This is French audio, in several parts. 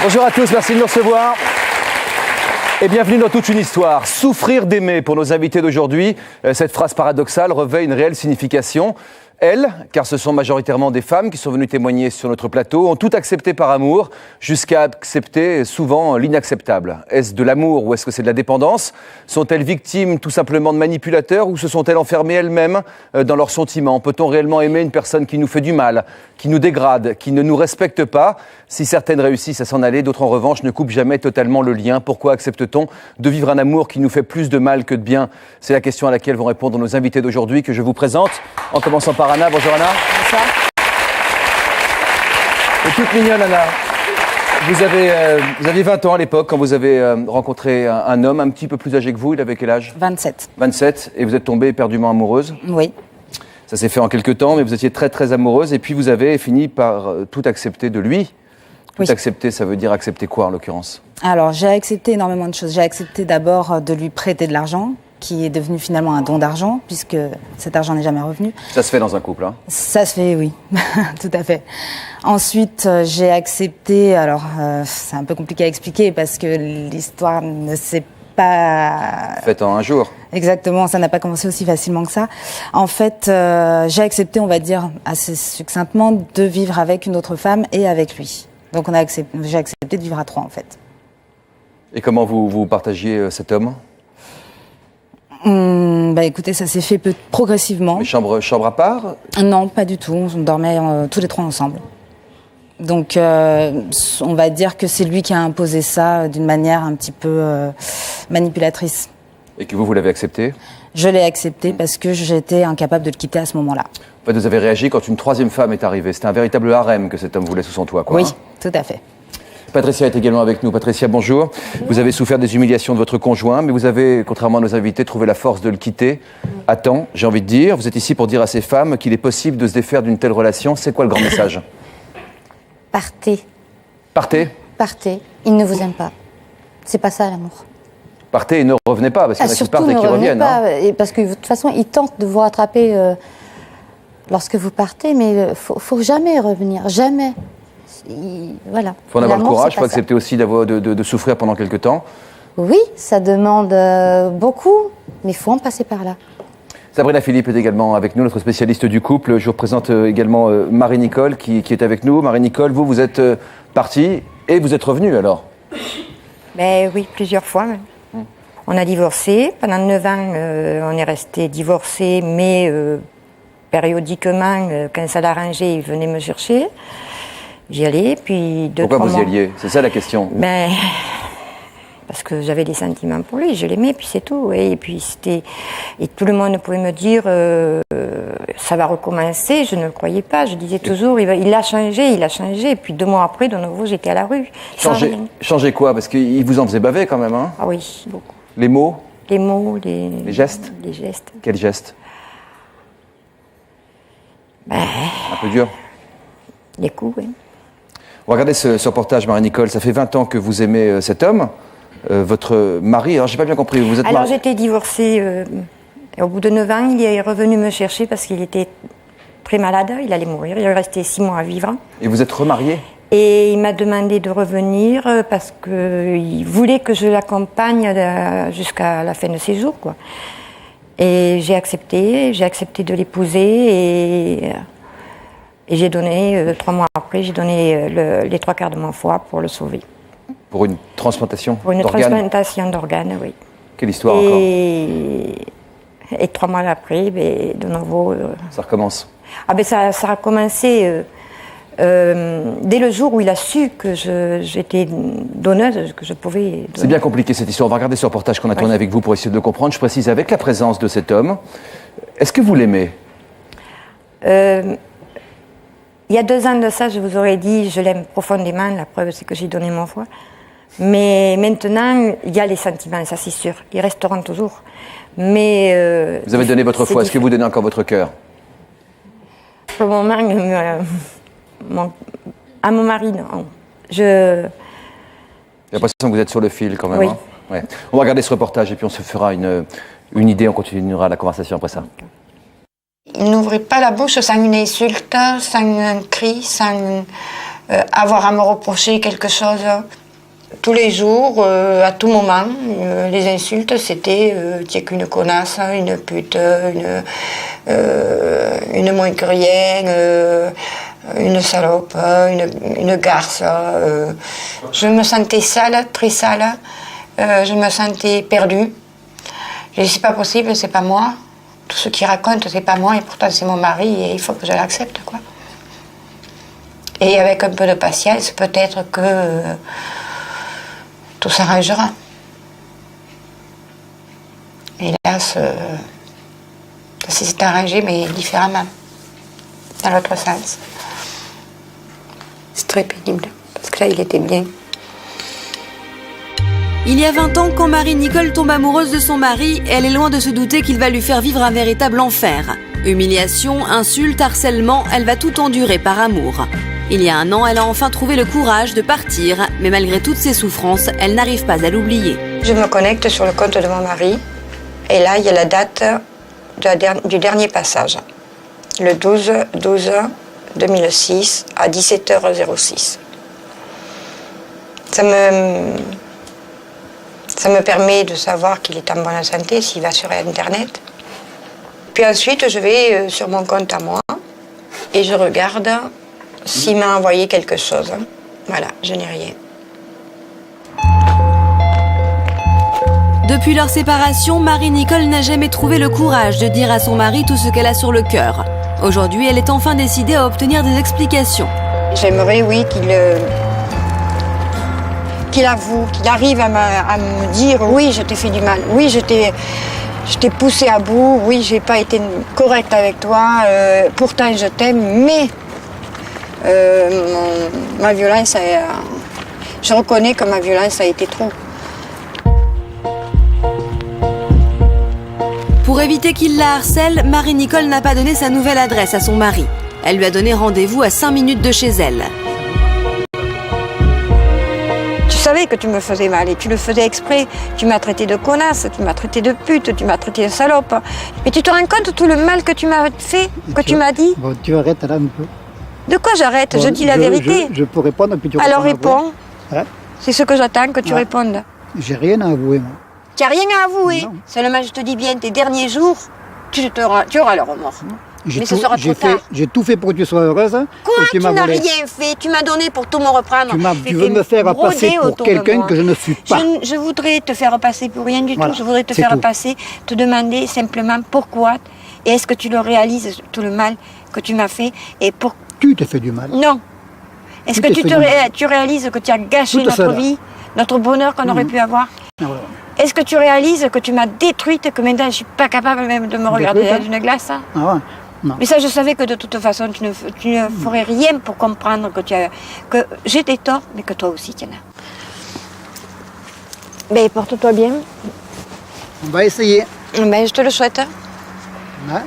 Bonjour à tous, merci de nous recevoir. Et bienvenue dans Toute une histoire. Souffrir d'aimer pour nos invités d'aujourd'hui. Cette phrase paradoxale revêt une réelle signification. Elles, car ce sont majoritairement des femmes qui sont venues témoigner sur notre plateau, ont tout accepté par amour, jusqu'à accepter souvent l'inacceptable. Est-ce de l'amour ou est-ce que c'est de la dépendance ? Sont-elles victimes tout simplement de manipulateurs ou se sont-elles enfermées elles-mêmes dans leurs sentiments ? Peut-on réellement aimer une personne qui nous fait du mal, qui nous dégrade, qui ne nous respecte pas ? Si certaines réussissent à s'en aller, d'autres en revanche ne coupent jamais totalement le lien. Pourquoi accepte-t-on de vivre un amour qui nous fait plus de mal que de bien ? C'est la question à laquelle vont répondre nos invités d'aujourd'hui que je vous présente, en commençant par Anna. Bonjour Anna. Bonsoir. Et toute mignonne Anna. Vous aviez 20 ans à l'époque quand vous avez rencontré un homme un petit peu plus âgé que vous. Il avait quel âge ? 27. 27. Et vous êtes tombée éperdument amoureuse ? Oui. Ça s'est fait en quelques temps, mais vous étiez très très amoureuse. Et puis vous avez fini par tout accepter de lui. Tout accepter, ça veut dire accepter quoi en l'occurrence ? Alors j'ai accepté énormément de choses. J'ai accepté d'abord de lui prêter de l'argent, qui est devenu finalement un don d'argent, puisque cet argent n'est jamais revenu. Ça se fait dans un couple, hein ? Ça se fait, oui, tout à fait. Ensuite, j'ai accepté, alors c'est un peu compliqué à expliquer parce que l'histoire ne s'est pas... Faite en un jour. Exactement, ça n'a pas commencé aussi facilement que ça. En fait, j'ai accepté, on va dire assez succinctement, de vivre avec une autre femme et avec lui. Donc j'ai accepté de vivre à 3 en fait. Et comment vous partagiez cet homme ? Écoutez, ça s'est fait progressivement. Mais chambre à part ? Non, pas du tout. On dormait tous les 3 ensemble. Donc, on va dire que c'est lui qui a imposé ça d'une manière un petit peu manipulatrice. Et que vous l'avez accepté ? Je l'ai accepté parce que j'étais incapable de le quitter à ce moment-là. En fait, vous avez réagi quand une 3e femme est arrivée. C'était un véritable harem que cet homme voulait sous son toit, quoi. Oui, hein ? tout à fait. Patricia est également avec nous. Patricia, bonjour. Vous avez souffert des humiliations de votre conjoint, mais vous avez, contrairement à nos invités, trouvé la force de le quitter à temps, j'ai envie de dire. Vous êtes ici pour dire à ces femmes qu'il est possible de se défaire d'une telle relation. C'est quoi le grand message ? Partez. Partez ? Partez. Il ne vous aime pas. C'est pas ça l'amour. Partez et ne revenez pas, parce qu'il y en a qui Surtout partent et ne qui revenez reviennent. pas, Hein. parce que de toute façon, il tente de vous rattraper lorsque vous partez, mais faut jamais revenir, jamais. Voilà. Il faut en avoir le L'amour, courage, il c'est faut pas ça. accepter aussi de souffrir pendant quelques temps. Oui, ça demande beaucoup, mais il faut en passer par là. Sabrina Philippe est également avec nous, notre spécialiste du couple. Je vous représente également Marie-Nicole qui est avec nous. Marie-Nicole, vous êtes partie et vous êtes revenue alors ? Ben oui, plusieurs fois. On a divorcé. Pendant 9 ans, on est resté divorcés, mais périodiquement, quand ça l'arrangeait, il venait me chercher. J'y allais, puis 2-3 mois... Pourquoi vous y alliez ? C'est ça la question. Ben, parce que j'avais des sentiments pour lui, je l'aimais, puis c'est tout. Et puis c'était... Et tout le monde pouvait me dire, ça va recommencer, je ne le croyais pas. Je disais toujours, il a changé. Et puis 2 mois après, de nouveau, j'étais à la rue. Changer quoi ? Parce qu'il vous en faisait baver quand même, hein ? Ah oui, beaucoup. Les mots ? Les mots, les gestes ? Les gestes. Quels gestes ? Ben, un peu dur. Les coups, oui. Regardez ce reportage, Marie-Nicole. Ça fait 20 ans que vous aimez cet homme. Votre mari, alors j'ai pas bien compris, vous êtes Alors mariée. j'étais divorcée. Et au bout de 9 ans, il est revenu me chercher parce qu'il était très malade. Il allait mourir. Il est resté 6 mois à vivre. Et vous êtes remariée ? Et il m'a demandé de revenir parce qu'il voulait que je l'accompagne jusqu'à la fin de ses jours, quoi. Et j'ai accepté de l'épouser et j'ai donné, 3 mois après, j'ai donné les 3/4 de mon foie pour le sauver. Pour une transplantation d'organes ? Pour une transplantation d'organes, oui. Quelle histoire encore ? Et 3 mois après, de nouveau... Ça recommence. Ah ben ça a commencé dès le jour où il a su que j'étais donneuse, que je pouvais donner. C'est bien compliqué cette histoire. On va regarder ce reportage qu'on a tourné avec vous pour essayer de le comprendre. Je précise, avec la présence de cet homme, est-ce que vous l'aimez ? Il y a 2 ans de ça, je vous aurais dit, je l'aime profondément. La preuve, c'est que j'ai donné mon foie. Mais maintenant, il y a les sentiments, ça c'est sûr. Ils resteront toujours. Mais vous avez donné votre foie. Est-ce que vous donnez encore votre cœur ? Pour le moment, à mon mari, non. J'ai l'impression que vous êtes sur le fil quand même. Oui. Hein, ouais. On va regarder ce reportage et puis on se fera une idée. On continuera la conversation après ça. Il n'ouvrait pas la bouche sans une insulte, sans un cri, sans avoir à me reprocher quelque chose. Tous les jours, à tout moment, les insultes, c'était tu es qu'une connasse, une pute, une moins que rien, une salope, une garce. Je me sentais sale, très sale. Je me sentais perdue. Je dis, c'est pas possible, c'est pas moi. Tout ce qu'il raconte, c'est pas moi, et pourtant c'est mon mari, et il faut que je l'accepte, quoi. Et avec un peu de patience, peut-être que tout s'arrangera. Hélas, ça s'est arrangé, mais différemment, dans l'autre sens. C'est très pénible, parce que là, il était bien. Il y a 20 ans, quand Marie-Nicole tombe amoureuse de son mari, elle est loin de se douter qu'il va lui faire vivre un véritable enfer. Humiliation, insultes, harcèlement, elle va tout endurer par amour. Il y a 1 an, elle a enfin trouvé le courage de partir, mais malgré toutes ses souffrances, elle n'arrive pas à l'oublier. Je me connecte sur le compte de mon mari, et là, il y a la date du dernier passage, le 12/2006 à 17h06. Ça me permet de savoir qu'il est en bonne santé s'il va sur Internet. Puis ensuite, je vais sur mon compte à moi et je regarde s'il m'a envoyé quelque chose. Voilà, je n'ai rien. Depuis leur séparation, Marie-Nicole n'a jamais trouvé le courage de dire à son mari tout ce qu'elle a sur le cœur. Aujourd'hui, elle est enfin décidée à obtenir des explications. J'aimerais, oui, qu'il avoue, qu'il arrive à me dire oui, je t'ai fait du mal, oui, je t'ai poussé à bout, oui, j'ai pas été correcte avec toi, pourtant je t'aime, mais ma violence, je reconnais que ma violence a été trop. Pour éviter qu'il la harcèle, Marie-Nicole n'a pas donné sa nouvelle adresse à son mari. Elle lui a donné rendez-vous à 5 minutes de chez elle. Tu savais que tu me faisais mal et tu le faisais exprès. Tu m'as traité de connasse, tu m'as traité de pute, tu m'as traité de salope. Mais tu te rends compte de tout le mal que tu m'as fait, que tu m'as dit? Bon, tu arrêtes là un peu. De quoi j'arrête? Bon, je dis la vérité. Je peux répondre, puis tu Alors réponds. réponds. Hein? C'est ce que j'attends, que tu répondes. J'ai rien à avouer, moi. Tu n'as rien à avouer. Non. Seulement, je te dis bien, tes derniers jours, tu auras le remords. Mais ce sera trop tard. J'ai tout fait pour que tu sois heureuse. Quoi? Et Tu m'as n'as volé. rien fait. Tu m'as donné pour tout me reprendre. Tu veux me faire passer pour quelqu'un que je ne suis pas. Je voudrais te faire passer pour rien du Voilà, tout. Je voudrais te c'est faire tout. passer, te demander simplement pourquoi et est-ce que tu le réalises, tout le mal que tu m'as fait et pour... Tu te fais du mal. Non. Est-ce Tu que t'es fait du tu réalises que tu as gâché Tout à notre fait, là. vie, notre bonheur qu'on aurait pu avoir? Ah, voilà. Est-ce que tu réalises que tu m'as détruite, que maintenant je ne suis pas capable même de me regarder Détruite, dans une glace? Ah ouais. Non. Mais ça, je savais que de toute façon, tu ne ferais rien pour comprendre que j'ai des torts, mais que toi aussi, tu en as. Ben, porte-toi bien. On va essayer. Ben, je te le souhaite. Ouais.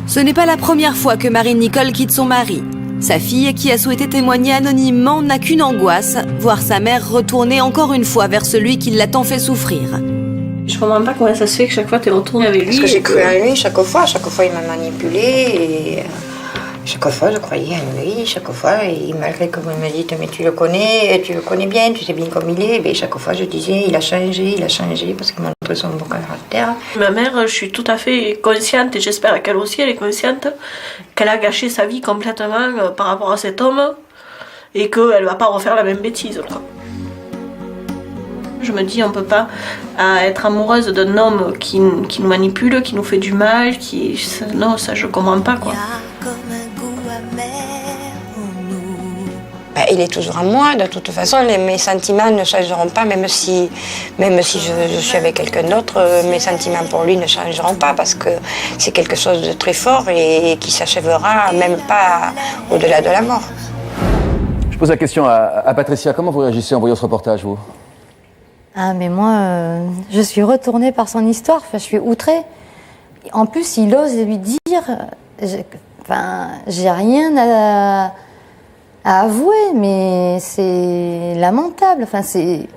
Ce n'est pas la première fois que Marie-Nicole quitte son mari. Sa fille, qui a souhaité témoigner anonymement, n'a qu'une angoisse, voir sa mère retourner encore une fois vers celui qui l'a tant fait souffrir. Je comprends pas comment ça se fait que chaque fois tu es retournée avec lui. Parce que j'ai cru en lui chaque fois il m'a manipulée et chaque fois je croyais en lui, chaque fois, et malgré que vous me dites mais tu le connais bien, tu sais bien comme il est, et chaque fois je disais il a changé parce qu'il montrait son bon caractère. Ma mère, je suis tout à fait consciente, et j'espère qu'elle aussi elle est consciente, qu'elle a gâché sa vie complètement par rapport à cet homme et qu'elle va pas refaire la même bêtise, quoi. Je me dis, on peut pas être amoureuse d'un homme qui nous manipule, qui nous fait du mal, non, ça je comprends pas, quoi. Il est toujours en moi, de toute façon, mes sentiments ne changeront pas, même si je suis avec quelqu'un d'autre, mes sentiments pour lui ne changeront pas, parce que c'est quelque chose de très fort et qui s'achèvera même pas au-delà de la mort. Je pose la question à Patricia. Comment vous réagissez en voyant ce reportage, vous? Ah, mais moi, je suis retournée par son histoire, enfin, je suis outrée. En plus, il ose lui dire, j'ai rien à avouer, mais c'est lamentable. Enfin, c'est...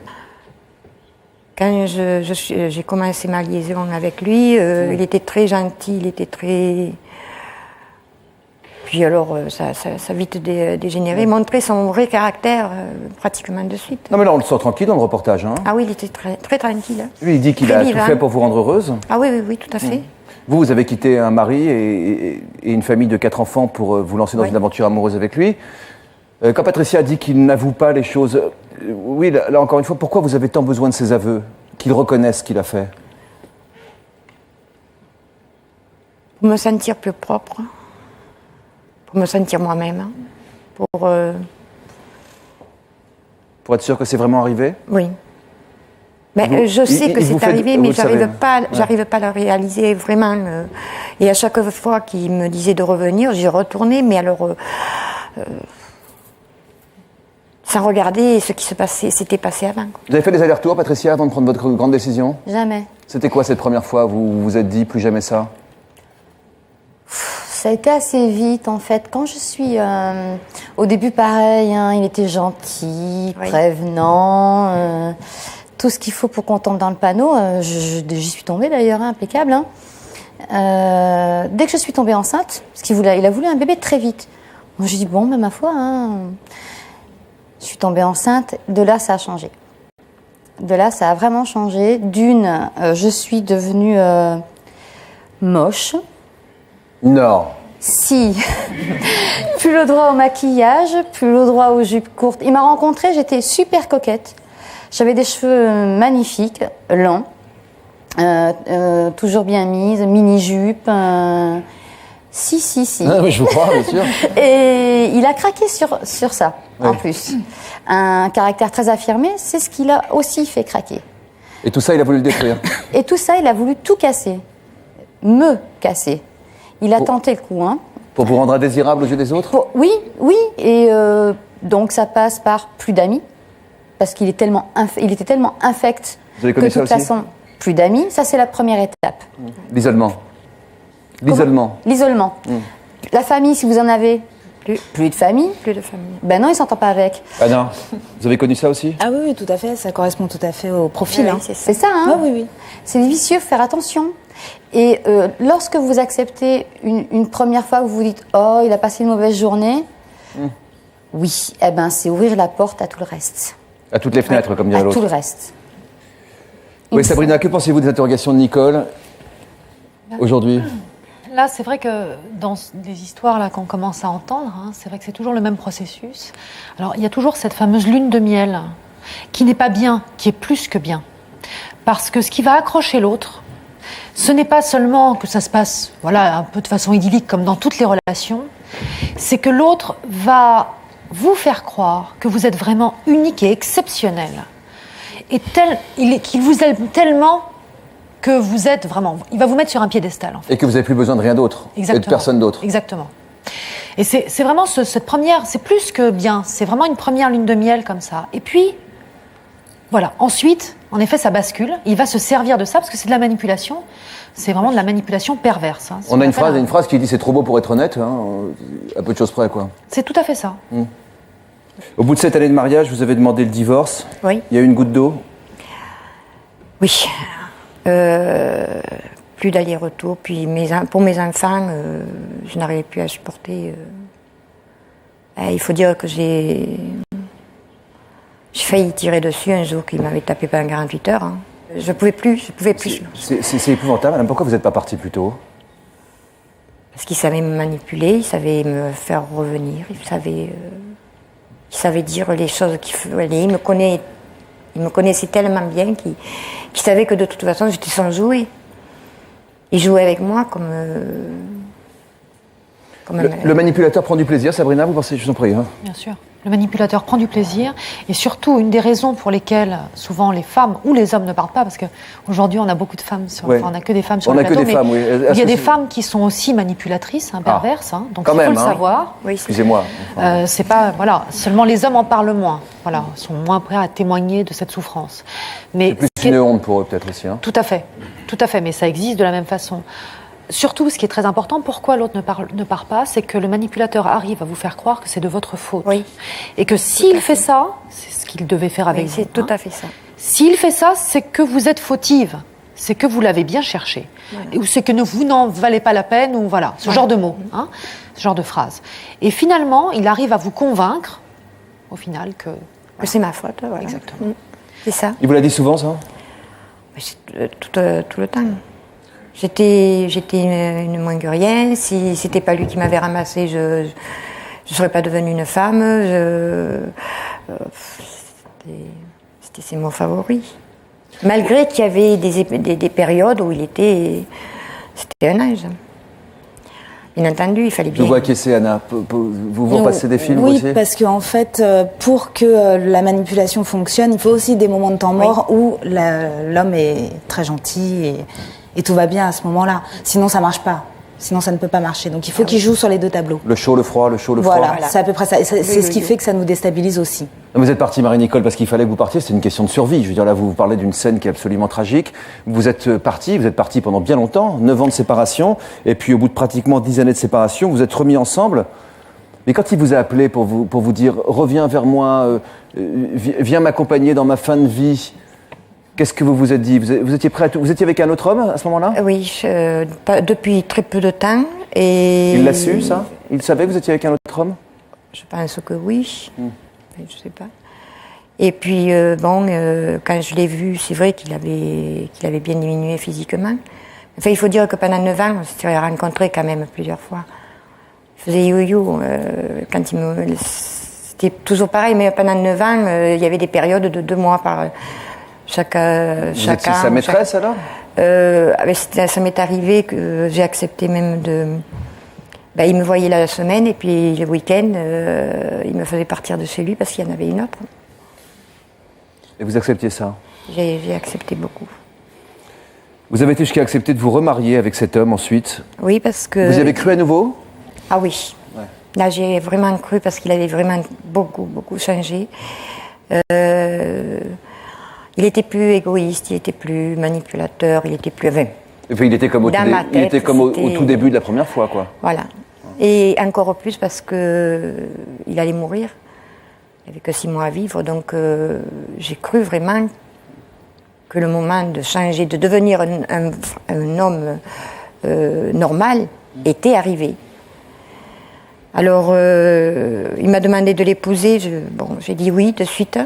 Quand j'ai commencé ma liaison avec lui, il était très gentil, il était très... puis alors, ça a vite dégénéré, montrer son vrai caractère pratiquement de suite. Non mais là on le sent tranquille dans le reportage. Hein. Ah oui, il était très, très tranquille. Lui il dit qu'il Très a tout vivant. fait pour vous rendre heureuse. Ah oui, oui, oui, tout à fait. Vous avez quitté un mari et une famille de 4 enfants pour vous lancer dans Oui. une aventure amoureuse avec lui. Quand Patricia a dit qu'il n'avoue pas les choses, oui, là encore une fois, pourquoi vous avez tant besoin de ses aveux, qu'il reconnaisse ce qu'il a fait? Pour me sentir plus propre, pour me sentir moi-même, Pour être sûr que c'est vraiment arrivé? oui. Mais Vous- je sais il que vous c'est fait- arrivé, vous mais le savez. j'arrive pas à le réaliser vraiment. Et à chaque fois qu'il me disait de revenir, j'y retournais, mais alors sans regarder ce qui s'était passé avant. Vous avez fait des allers-retours, Patricia, avant de prendre votre grande décision? Jamais. C'était quoi cette première fois? Vous vous êtes dit plus jamais ça? Ça a été assez vite en fait. Quand je suis au début pareil, hein, il était gentil, Oui. prévenant, tout ce qu'il faut pour qu'on tombe dans le panneau. J'y suis tombée d'ailleurs, hein, impeccable. Hein. Dès que je suis tombée enceinte, parce il a voulu un bébé très vite. Moi j'ai dit bon, ben, ma foi, hein, je suis tombée enceinte. De là ça a changé. De là ça a vraiment changé. D'une, je suis devenue moche. Non. Si. Plus le droit au maquillage, plus le droit aux jupes courtes. Il m'a rencontrée, j'étais super coquette. J'avais des cheveux magnifiques, longs, toujours bien mises, mini-jupe. Si. Ah, oui, je vous crois, bien sûr. Et il a craqué sur ça, en Oui. plus. Un caractère très affirmé, c'est ce qui l'a aussi fait craquer. Et tout ça, il a voulu le détruire. Et tout ça, il a voulu tout casser. Me casser. Il a Oh. tenté le coup, hein. Pour vous rendre indésirable aux yeux des autres? Oui, et donc ça passe par plus d'amis, parce qu'il est il était tellement infect Vous avez que connu de ça toute aussi? façon, plus d'amis, ça c'est la première étape. L'isolement. L'isolement. L'isolement. La famille, si vous en avez, plus de famille, Plus de famille. ben non, il s'entend pas avec. Anna, vous avez connu ça aussi? Ah oui, oui, tout à fait, ça correspond tout à fait au profil. Oui, hein. c'est ça. C'est ça, hein. Ah oui, oui. C'est vicieux, faut faire attention. Et lorsque vous acceptez une première fois, vous vous dites « Oh, il a passé une mauvaise journée oui, eh ben, c'est ouvrir la porte à tout le reste. À toutes les fenêtres, comme dirait À tout l'autre. le reste. Oui, Sabrina, que pensez-vous des interrogations de Nicole aujourd'hui? Là, c'est vrai que dans des histoires là qu'on commence à entendre, hein, c'est vrai que c'est toujours le même processus. Alors, il y a toujours cette fameuse lune de miel qui n'est pas bien, qui est plus que bien. Parce que ce qui va accrocher l'autre, ce n'est pas seulement que ça se passe voilà, un peu de façon idyllique comme dans toutes les relations, c'est que l'autre va vous faire croire que vous êtes vraiment unique et exceptionnel. Et qu'il vous aime tellement que vous êtes vraiment... Il va vous mettre sur un piédestal, en fait. Et que vous n'avez plus besoin de rien d'autre. Et de personne d'autre. Exactement. Et c'est vraiment cette première... C'est plus que bien. C'est vraiment une première lune de miel comme ça. Et puis, voilà. Ensuite, en effet, ça bascule. Il va se servir de ça parce que c'est de la manipulation. C'est vraiment de la manipulation perverse. Hein. On a une phrase qui dit « c'est trop beau pour être honnête hein, », à peu de choses près, quoi. C'est tout à fait ça. Au bout de 7 années de mariage, vous avez demandé le divorce. Oui. Il y a eu une goutte d'eau. Oui. Plus d'aller-retour. Puis pour mes enfants, je n'arrivais plus à supporter. Il faut dire que j'ai failli tirer dessus un jour qu'il m'avait tapé pendant 48 heures. Hein. Je pouvais plus. C'est épouvantable. Madame, pourquoi vous n'êtes pas partie plus tôt? Parce qu'il savait me manipuler, il savait me faire revenir, il savait dire les choses qu'il fallait. Il me connaissait tellement bien qu'il savait que de toute façon j'étais sans jouer. Il jouait avec moi comme Le manipulateur prend du plaisir, Sabrina, vous pensez? Je vous en prie. Hein. Bien sûr. Le manipulateur prend du plaisir. Et surtout, une des raisons pour lesquelles souvent les femmes ou les hommes ne parlent pas, parce qu'aujourd'hui on a beaucoup de femmes, Ouais. on n'a que des femmes sur On le n'a que plateau, des mais femmes, oui. il y Est-ce a que des c'est- femmes qui sont aussi manipulatrices, hein, perverses, hein, donc Quand il faut même, le hein. savoir. Oui, Excusez-moi. Enfin, C'est pas voilà, seulement les hommes en parlent moins, voilà, sont moins prêts à témoigner de cette souffrance. Mais c'est plus ce qui est- une honte pour eux, peut-être aussi. Hein. tout à fait, mais ça existe de la même façon. Surtout, ce qui est très important, pourquoi l'autre ne part pas, c'est que le manipulateur arrive à vous faire croire que c'est de votre faute. Oui. Et que s'il fait ça, c'est ce qu'il devait faire avec Oui, vous. c'est tout hein. à fait ça. S'il fait ça, c'est que vous êtes fautive. c'est que vous l'avez bien cherché. Ou c'est que vous n'en valez pas la peine, ou voilà, ce genre de mots, ce genre de phrase. Et finalement, il arrive à vous convaincre, au final, que c'est ma faute, voilà. Exactement. C'est ça. Il vous l'a dit souvent, ça? Tout le temps. J'étais une moins que rien. Si c'était pas lui qui m'avait ramassée, je serais pas devenue une femme. C'était ses mots favoris. Malgré qu'il y avait des périodes où c'était un ange. Bien entendu, il fallait bien. Je vous acquiescer, Anna. Vous repassez des films oui, aussi? Oui, parce qu'en fait, pour que la manipulation fonctionne, il faut aussi des moments de temps mort où l'homme est très gentil et tout va bien à ce moment-là. Sinon, ça marche pas. Sinon, ça ne peut pas marcher. Donc, il faut qu'il joue sur les deux tableaux. Le chaud, le froid, le chaud, le froid. Voilà, c'est à peu près ça. Et c'est ce qui fait que ça nous déstabilise aussi. Vous êtes partie, Marie-Nicole, parce qu'il fallait que vous partiez. C'était une question de survie. Je veux dire, là, vous parlez d'une scène qui est absolument tragique. Vous êtes partie pendant bien longtemps, 9 ans de séparation. Et puis, au bout de pratiquement 10 années de séparation, vous êtes remis ensemble. Mais quand il vous a appelé pour vous dire « Reviens vers moi, viens m'accompagner dans ma fin de vie », qu'est-ce que vous vous êtes dit? Vous étiez prêt à tout? Vous étiez avec un autre homme à ce moment-là? Oui, depuis très peu de temps. Et il l'a su, ça? Il savait que vous étiez avec un autre homme? Je pense que oui. Je ne sais pas. Et puis, quand je l'ai vu, c'est vrai qu'il avait bien diminué physiquement. Enfin, il faut dire que pendant 9 ans, on s'est rencontrés quand même plusieurs fois. Il faisait yo-yo. C'était toujours pareil, mais pendant 9 ans, il y avait des périodes de 2 mois par... Chaque an. Sa maîtresse alors? Ça m'est arrivé que j'ai accepté même de... il me voyait la semaine et puis le week-end, il me faisait partir de chez lui parce qu'il y en avait une autre. Et vous acceptiez ça? J'ai accepté beaucoup. Vous avez été jusqu'à accepter de vous remarier avec cet homme ensuite? Oui, parce que... Vous y avez cru à nouveau? Ah oui. Ouais. Là, j'ai vraiment cru parce qu'il avait vraiment beaucoup, beaucoup changé. Il était plus égoïste, il était plus manipulateur, il était plus... il était comme au tout début de la première fois, quoi. Voilà. Et encore plus parce que il allait mourir. Il n'avait que 6 mois à vivre, donc j'ai cru vraiment que le moment de changer, de devenir un homme normal était arrivé. Alors, il m'a demandé de l'épouser. J'ai dit oui de suite.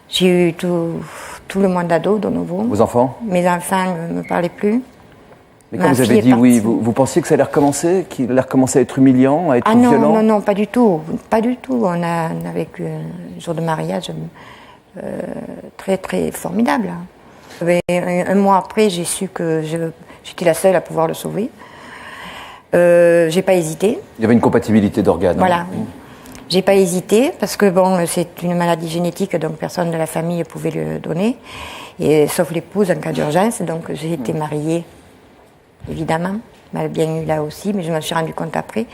J'ai eu tout le mois d'ado de nouveau. Vos enfants? Mes enfants ne me parlaient plus. Mais quand vous avez dit oui, vous pensiez que ça allait recommencer, qu'il allait recommencer à être humiliant, à être violent? Non, pas du tout. Pas du tout. On a vécu un jour de mariage très, très formidable. Un mois après, j'ai su que j'étais la seule à pouvoir le sauver. J'ai pas hésité. Il y avait une compatibilité d'organes. Voilà. J'ai pas hésité parce que c'est une maladie génétique, donc personne de la famille pouvait le donner, sauf l'épouse en cas d'urgence. Donc j'ai été mariée, évidemment. Il m'a bien eu là aussi, mais je me suis rendu compte après.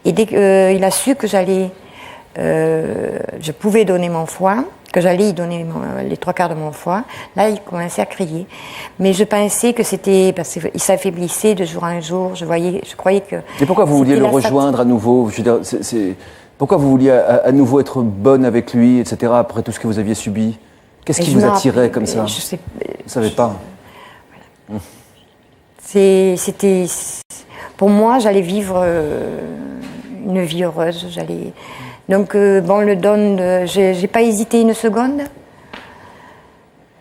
Et dès qu'il a su que je pouvais donner mon foie, que j'allais y donner les 3/4 de mon foie, là il commençait à crier. Mais je pensais que c'était parce qu'il s'affaiblissait de jour en jour. Je croyais que. Et pourquoi vous vouliez le rejoindre à nouveau? Je veux dire, pourquoi vous vouliez à nouveau être bonne avec lui, etc., après tout ce que vous aviez subi? Qu'est-ce qui vous attirait comme ça? Je sais. Vous ne savez pas. Voilà. C'était... Pour moi, j'allais vivre une vie heureuse. Donc, le don, j'ai pas hésité une seconde.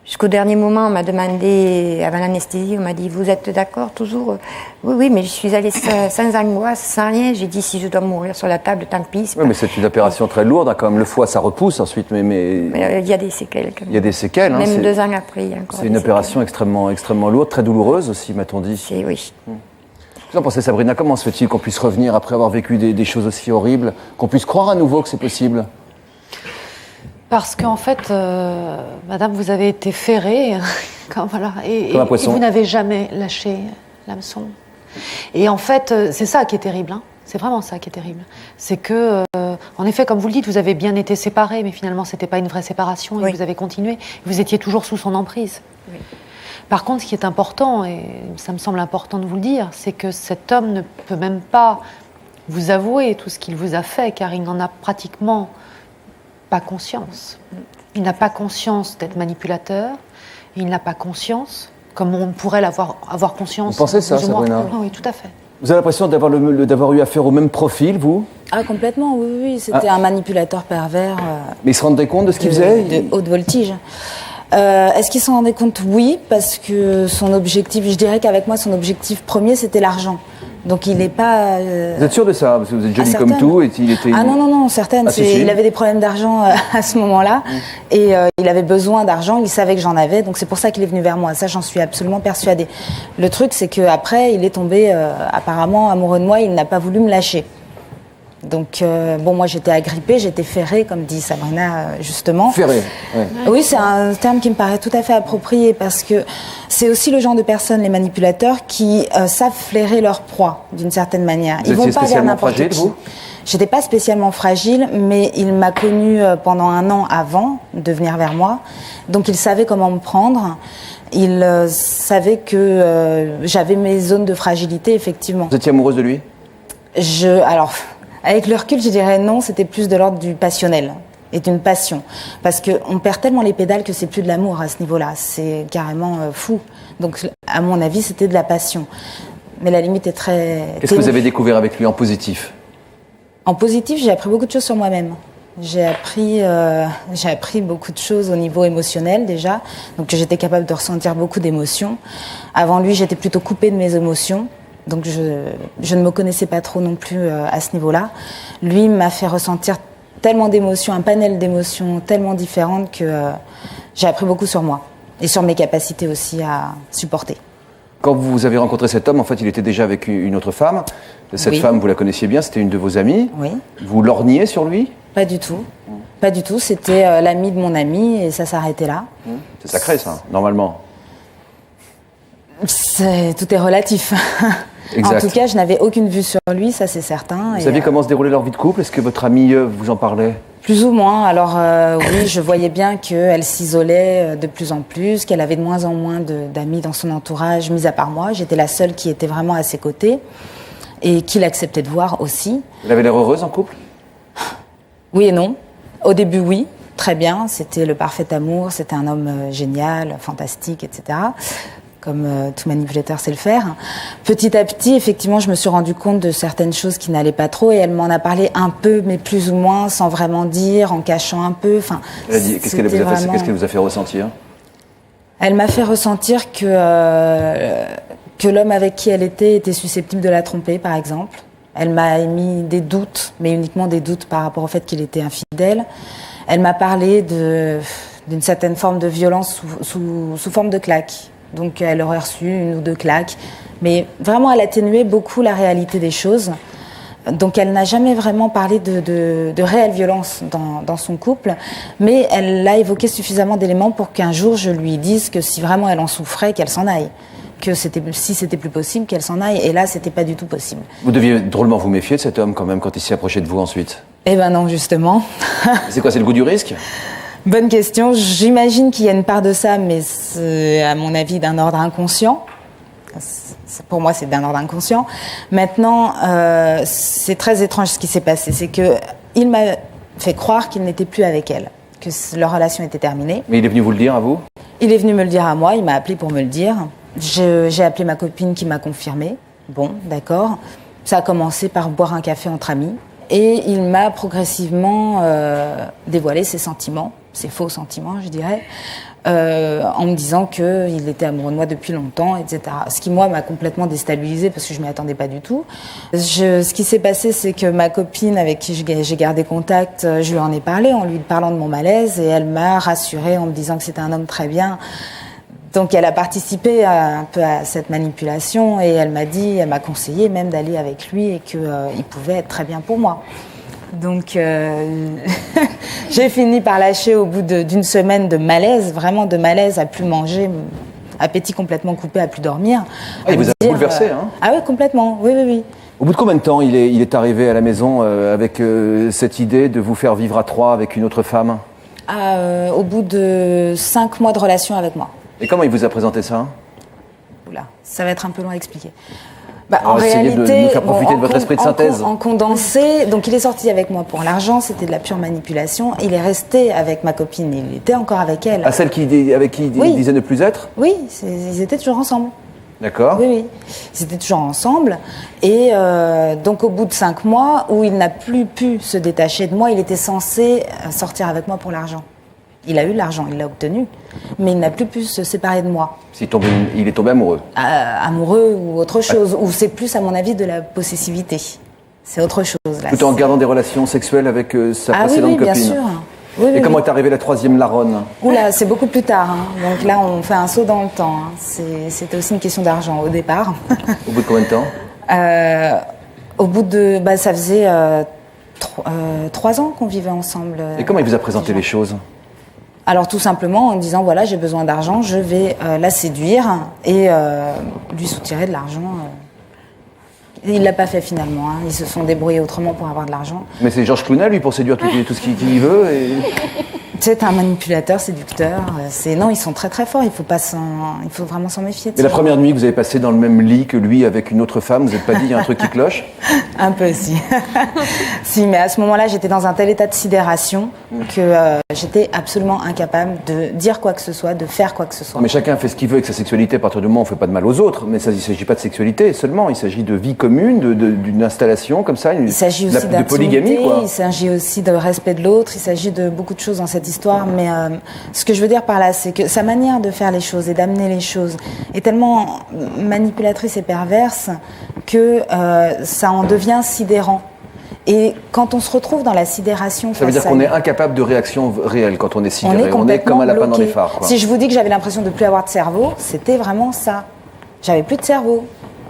Jusqu'au dernier moment, on m'a demandé, avant l'anesthésie, on m'a dit, vous êtes d'accord toujours? Oui, mais je suis allée sans angoisse, sans rien. J'ai dit, si je dois mourir sur la table, tant pis. Oui, mais c'est une opération très lourde, hein, quand même. Le foie, ça repousse ensuite, mais... il y a des séquelles, quand même. Il y a des séquelles. Même 2 ans après, il y a encore. C'est une opération extrêmement, extrêmement lourde, très douloureuse aussi, m'a-t-on dit. Oui. Vous en pensez, Sabrina, comment se fait-il qu'on puisse revenir après avoir vécu des choses aussi horribles, qu'on puisse croire à nouveau que c'est possible? Parce qu'en fait, madame, vous avez été ferrée, comme un poisson. Et vous n'avez jamais lâché l'hameçon. Et en fait, c'est ça qui est terrible. C'est vraiment ça qui est terrible. C'est que, en effet, comme vous le dites, vous avez bien été séparés, mais finalement, c'était pas une vraie séparation et vous avez continué. Vous étiez toujours sous son emprise. Oui. Par contre, ce qui est important, et ça me semble important de vous le dire, c'est que cet homme ne peut même pas vous avouer tout ce qu'il vous a fait, car il n'en a pratiquement pas conscience. Il n'a pas conscience d'être manipulateur, il n'a pas conscience, comme on pourrait avoir conscience. Vous pensez ça, plus ou moins. Sabrina ? Oui, tout à fait. Vous avez l'impression d'avoir eu affaire au même profil, vous ? Ah, complètement, oui. C'était un manipulateur pervers. Mais il se rendait compte de ce qu'il faisait ? De haute voltige. Est-ce qu'il s'en rendait compte ? Oui, parce que son objectif, je dirais qu'avec moi, son objectif premier, c'était l'argent. Donc il n'est pas... Vous êtes sûr de ça ? Parce que vous êtes jolie comme certaine. tout et il était... Ah non, certaine. Ah, si. Il avait des problèmes d'argent à ce moment-là. Et il avait besoin d'argent, il savait que j'en avais. Donc c'est pour ça qu'il est venu vers moi. Ça, j'en suis absolument persuadée. Le truc, c'est qu'après, il est tombé apparemment amoureux de moi. Il n'a pas voulu me lâcher. Donc, moi j'étais agrippée, j'étais ferrée, comme dit Sabrina, justement. Ferrée, ouais. Oui, c'est un terme qui me paraît tout à fait approprié parce que c'est aussi le genre de personnes, les manipulateurs, qui savent flairer leur proie, d'une certaine manière. Vous étiez spécialement fragile, qui. vous ? J'étais pas spécialement fragile, mais il m'a connue pendant 1 an avant de venir vers moi. Donc, il savait comment me prendre. Il savait que j'avais mes zones de fragilité, effectivement. Vous étiez amoureuse de lui ? Alors, avec le recul, je dirais non, c'était plus de l'ordre du passionnel et d'une passion. Parce qu'on perd tellement les pédales que c'est plus de l'amour à ce niveau-là. C'est carrément fou. Donc, à mon avis, c'était de la passion. Mais la limite est très... Qu'est-ce que vous avez découvert avec lui en positif ? En positif, j'ai appris beaucoup de choses sur moi-même. J'ai appris beaucoup de choses au niveau émotionnel déjà. Donc, j'étais capable de ressentir beaucoup d'émotions. Avant lui, j'étais plutôt coupée de mes émotions. Donc je ne me connaissais pas trop non plus à ce niveau-là. Lui m'a fait ressentir tellement d'émotions, un panel d'émotions tellement différentes que j'ai appris beaucoup sur moi et sur mes capacités aussi à supporter. Quand vous avez rencontré cet homme, en fait, il était déjà avec une autre femme. Cette Oui. femme, vous la connaissiez bien, c'était une de vos amies. Oui. Vous lorgniez sur lui ? Pas du tout. Pas du tout. C'était l'ami de mon ami et ça s'arrêtait là. C'est sacré, ça, normalement. Tout est relatif. Exact. En tout cas, je n'avais aucune vue sur lui, ça c'est certain. Vous saviez comment se déroulait leur vie de couple ? Est-ce que votre amie vous en parlait ? Plus ou moins. Alors oui, je voyais bien qu'elle s'isolait de plus en plus, qu'elle avait de moins en moins d'amis dans son entourage, mis à part moi. J'étais la seule qui était vraiment à ses côtés et qu'il acceptait de voir aussi. Elle avait l'air heureuse en couple ? Oui et non. Au début, oui. Très bien. C'était le parfait amour. C'était un homme génial, fantastique, etc. Comme tout manipulateur sait le faire. Petit à petit, effectivement, je me suis rendu compte de certaines choses qui n'allaient pas trop et elle m'en a parlé un peu, mais plus ou moins, sans vraiment dire, en cachant un peu. Enfin, Elle a dit, qu'est-ce qu'elle vous a fait ressentir ? Elle m'a fait ressentir que l'homme avec qui elle était susceptible de la tromper, par exemple. Elle m'a émis des doutes, mais uniquement des doutes par rapport au fait qu'il était infidèle. Elle m'a parlé d'une certaine forme de violence sous forme de claques. Donc elle aurait reçu 1 ou 2 claques. Mais vraiment, elle atténuait beaucoup la réalité des choses. Donc elle n'a jamais vraiment parlé de réelle violence dans son couple. Mais elle a évoqué suffisamment d'éléments pour qu'un jour je lui dise que si vraiment elle en souffrait, qu'elle s'en aille. Que si c'était plus possible, qu'elle s'en aille. Et là, c'était pas du tout possible. Vous deviez drôlement vous méfier de cet homme quand même quand il s'est approché de vous ensuite. Eh ben non, justement. C'est quoi, c'est le goût du risque ? Bonne question. J'imagine qu'il y a une part de ça, mais c'est, à mon avis, d'un ordre inconscient. Pour moi, c'est d'un ordre inconscient. Maintenant, c'est très étrange ce qui s'est passé. C'est que il m'a fait croire qu'il n'était plus avec elle, que leur relation était terminée. Mais il est venu vous le dire à vous ? Il est venu me le dire à moi, il m'a appelé pour me le dire. J'ai appelé ma copine qui m'a confirmé. Bon, d'accord. Ça a commencé par boire un café entre amis. Et il m'a progressivement dévoilé ses sentiments, ses faux sentiments, je dirais, en me disant qu'il était amoureux de moi depuis longtemps, etc. Ce qui, moi, m'a complètement déstabilisée parce que je ne m'y attendais pas du tout. Ce qui s'est passé, c'est que ma copine avec qui j'ai gardé contact, je lui en ai parlé en lui parlant de mon malaise et elle m'a rassurée en me disant que c'était un homme très bien. Donc elle a participé un peu à cette manipulation et elle m'a conseillé même d'aller avec lui et qu'il pouvait être très bien pour moi. Donc j'ai fini par lâcher au bout d'une semaine de malaise, vraiment de malaise à plus manger, appétit complètement coupé, à plus dormir. Ah, il vous a bouleversé, hein ? Ah oui, complètement, oui. Au bout de combien de temps il est arrivé à la maison avec cette idée de vous faire vivre à 3 avec une autre femme ? Au bout de 5 mois de relation avec moi. Et comment il vous a présenté ça ? Oula, ça va être un peu long à expliquer. En essayez de réalité, nous faire profiter de votre esprit de synthèse. En condensé, donc il est sorti avec moi pour l'argent, c'était de la pure manipulation. Il est resté avec ma copine, il était encore avec elle. À celle avec qui Oui. il disait ne plus être? Oui, ils étaient toujours ensemble. D'accord. Oui. Ils étaient toujours ensemble. Et donc au bout de 5 mois, où il n'a plus pu se détacher de moi, il était censé sortir avec moi pour l'argent. Il a eu l'argent, il l'a obtenu, mais il n'a plus pu se séparer de moi. Il est tombé amoureux. Amoureux ou autre chose, ou c'est plus à mon avis de la possessivité. C'est autre chose là. Tout en gardant des relations sexuelles avec sa précédente oui, copine. bien sûr. Et comment est arrivée la 3e Laronne? Oula, c'est beaucoup plus tard. Donc là, on fait un saut dans le temps. C'était aussi une question d'argent au départ. Au bout de combien de temps? Au bout de... ça faisait 3 ans qu'on vivait ensemble. Et comment il vous a présenté les choses? Alors tout simplement en disant, voilà, j'ai besoin d'argent, je vais la séduire et lui soutirer de l'argent. Il ne l'a pas fait finalement, ils se sont débrouillés autrement pour avoir de l'argent. Mais c'est Georges Clooney, lui, pour séduire tout ce qu'il veut C'est un manipulateur, séducteur. Non, ils sont très très forts, il faut vraiment s'en méfier. Et la première nuit que vous avez passé dans le même lit que lui avec une autre femme, vous n'êtes pas dit, il y a un truc qui cloche? Un peu, si. Si, mais à ce moment-là, j'étais dans un tel état de sidération que j'étais absolument incapable de dire quoi que ce soit, de faire quoi que ce soit. Mais chacun fait ce qu'il veut avec sa sexualité à partir du moment où on ne fait pas de mal aux autres. Mais il ne s'agit pas de sexualité seulement, il s'agit de vie commune, d'une installation comme ça, il s'agit aussi de polygamie, quoi. Il s'agit aussi de respect de l'autre, il s'agit de beaucoup de choses dans cette histoire. Mais ce que je veux dire par là, c'est que sa manière de faire les choses et d'amener les choses est tellement manipulatrice et perverse que ça en devient sidérant. Et quand on se retrouve dans la sidération... Ça veut dire qu'on est incapable de réaction réelle quand on est sidéré. On est comme un lapin bloqué. dans les phares, quoi. Si je vous dis que j'avais l'impression de ne plus avoir de cerveau, c'était vraiment ça. J'avais plus de cerveau.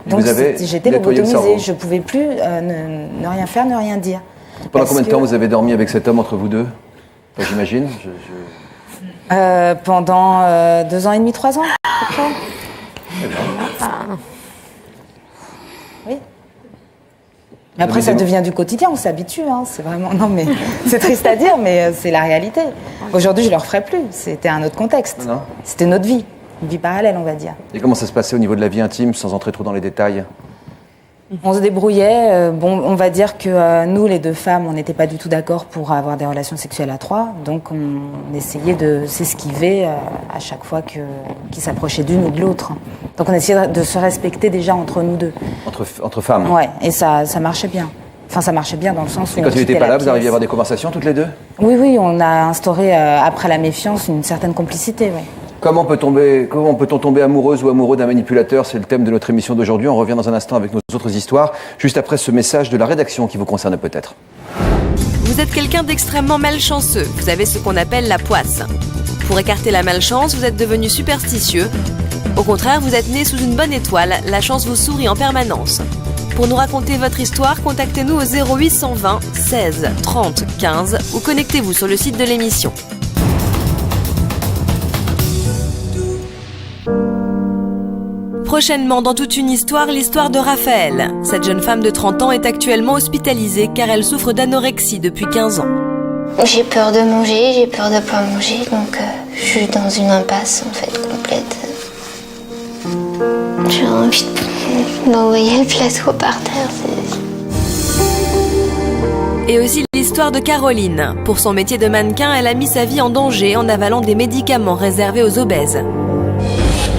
Donc j'étais lobotomisée. Je ne pouvais plus ne rien faire, ne rien dire. Pendant combien de temps vous avez dormi avec cet homme entre vous deux? Enfin, j'imagine. Pendant 2 ans et demi, 3 ans, à peu près. Oui. Mais après, ça devient du quotidien, on s'habitue. C'est vraiment... Non, mais c'est triste à dire, mais c'est la réalité. Aujourd'hui, je ne le referai plus. C'était un autre contexte. Non. C'était notre vie. Une vie parallèle, on va dire. Et comment ça se passait au niveau de la vie intime, sans entrer trop dans les détails? On se débrouillait. On va dire que nous, les 2 femmes, on n'était pas du tout d'accord pour avoir des relations sexuelles à 3. Donc, on essayait de s'esquiver à chaque fois qu'il s'approchait d'une ou de l'autre. Donc, on essayait de se respecter déjà entre nous 2. Entre femmes? Ouais, et ça marchait bien. Enfin, ça marchait bien dans le sens où... Et quand il n'était pas là, vous arriviez à avoir des conversations toutes les 2? Oui, on a instauré, après la méfiance, une certaine complicité, oui. Comment peut-on tomber amoureuse ou amoureux d'un manipulateur? C'est le thème de notre émission d'aujourd'hui. On revient dans un instant avec nos autres histoires, juste après ce message de la rédaction qui vous concerne peut-être. Vous êtes quelqu'un d'extrêmement malchanceux. Vous avez ce qu'on appelle la poisse. Pour écarter la malchance, vous êtes devenu superstitieux. Au contraire, vous êtes né sous une bonne étoile. La chance vous sourit en permanence. Pour nous raconter votre histoire, contactez-nous au 0820 16 30 15 ou connectez-vous sur le site de l'émission. Prochainement, dans toute une histoire, l'histoire de Raphaël. Cette jeune femme de 30 ans est actuellement hospitalisée car elle souffre d'anorexie depuis 15 ans. J'ai peur de manger, j'ai peur de ne pas manger, donc je suis dans une impasse en fait complète. J'ai envie d'envoyer le plateau par terre. Et aussi l'histoire de Caroline. Pour son métier de mannequin, elle a mis sa vie en danger en avalant des médicaments réservés aux obèses.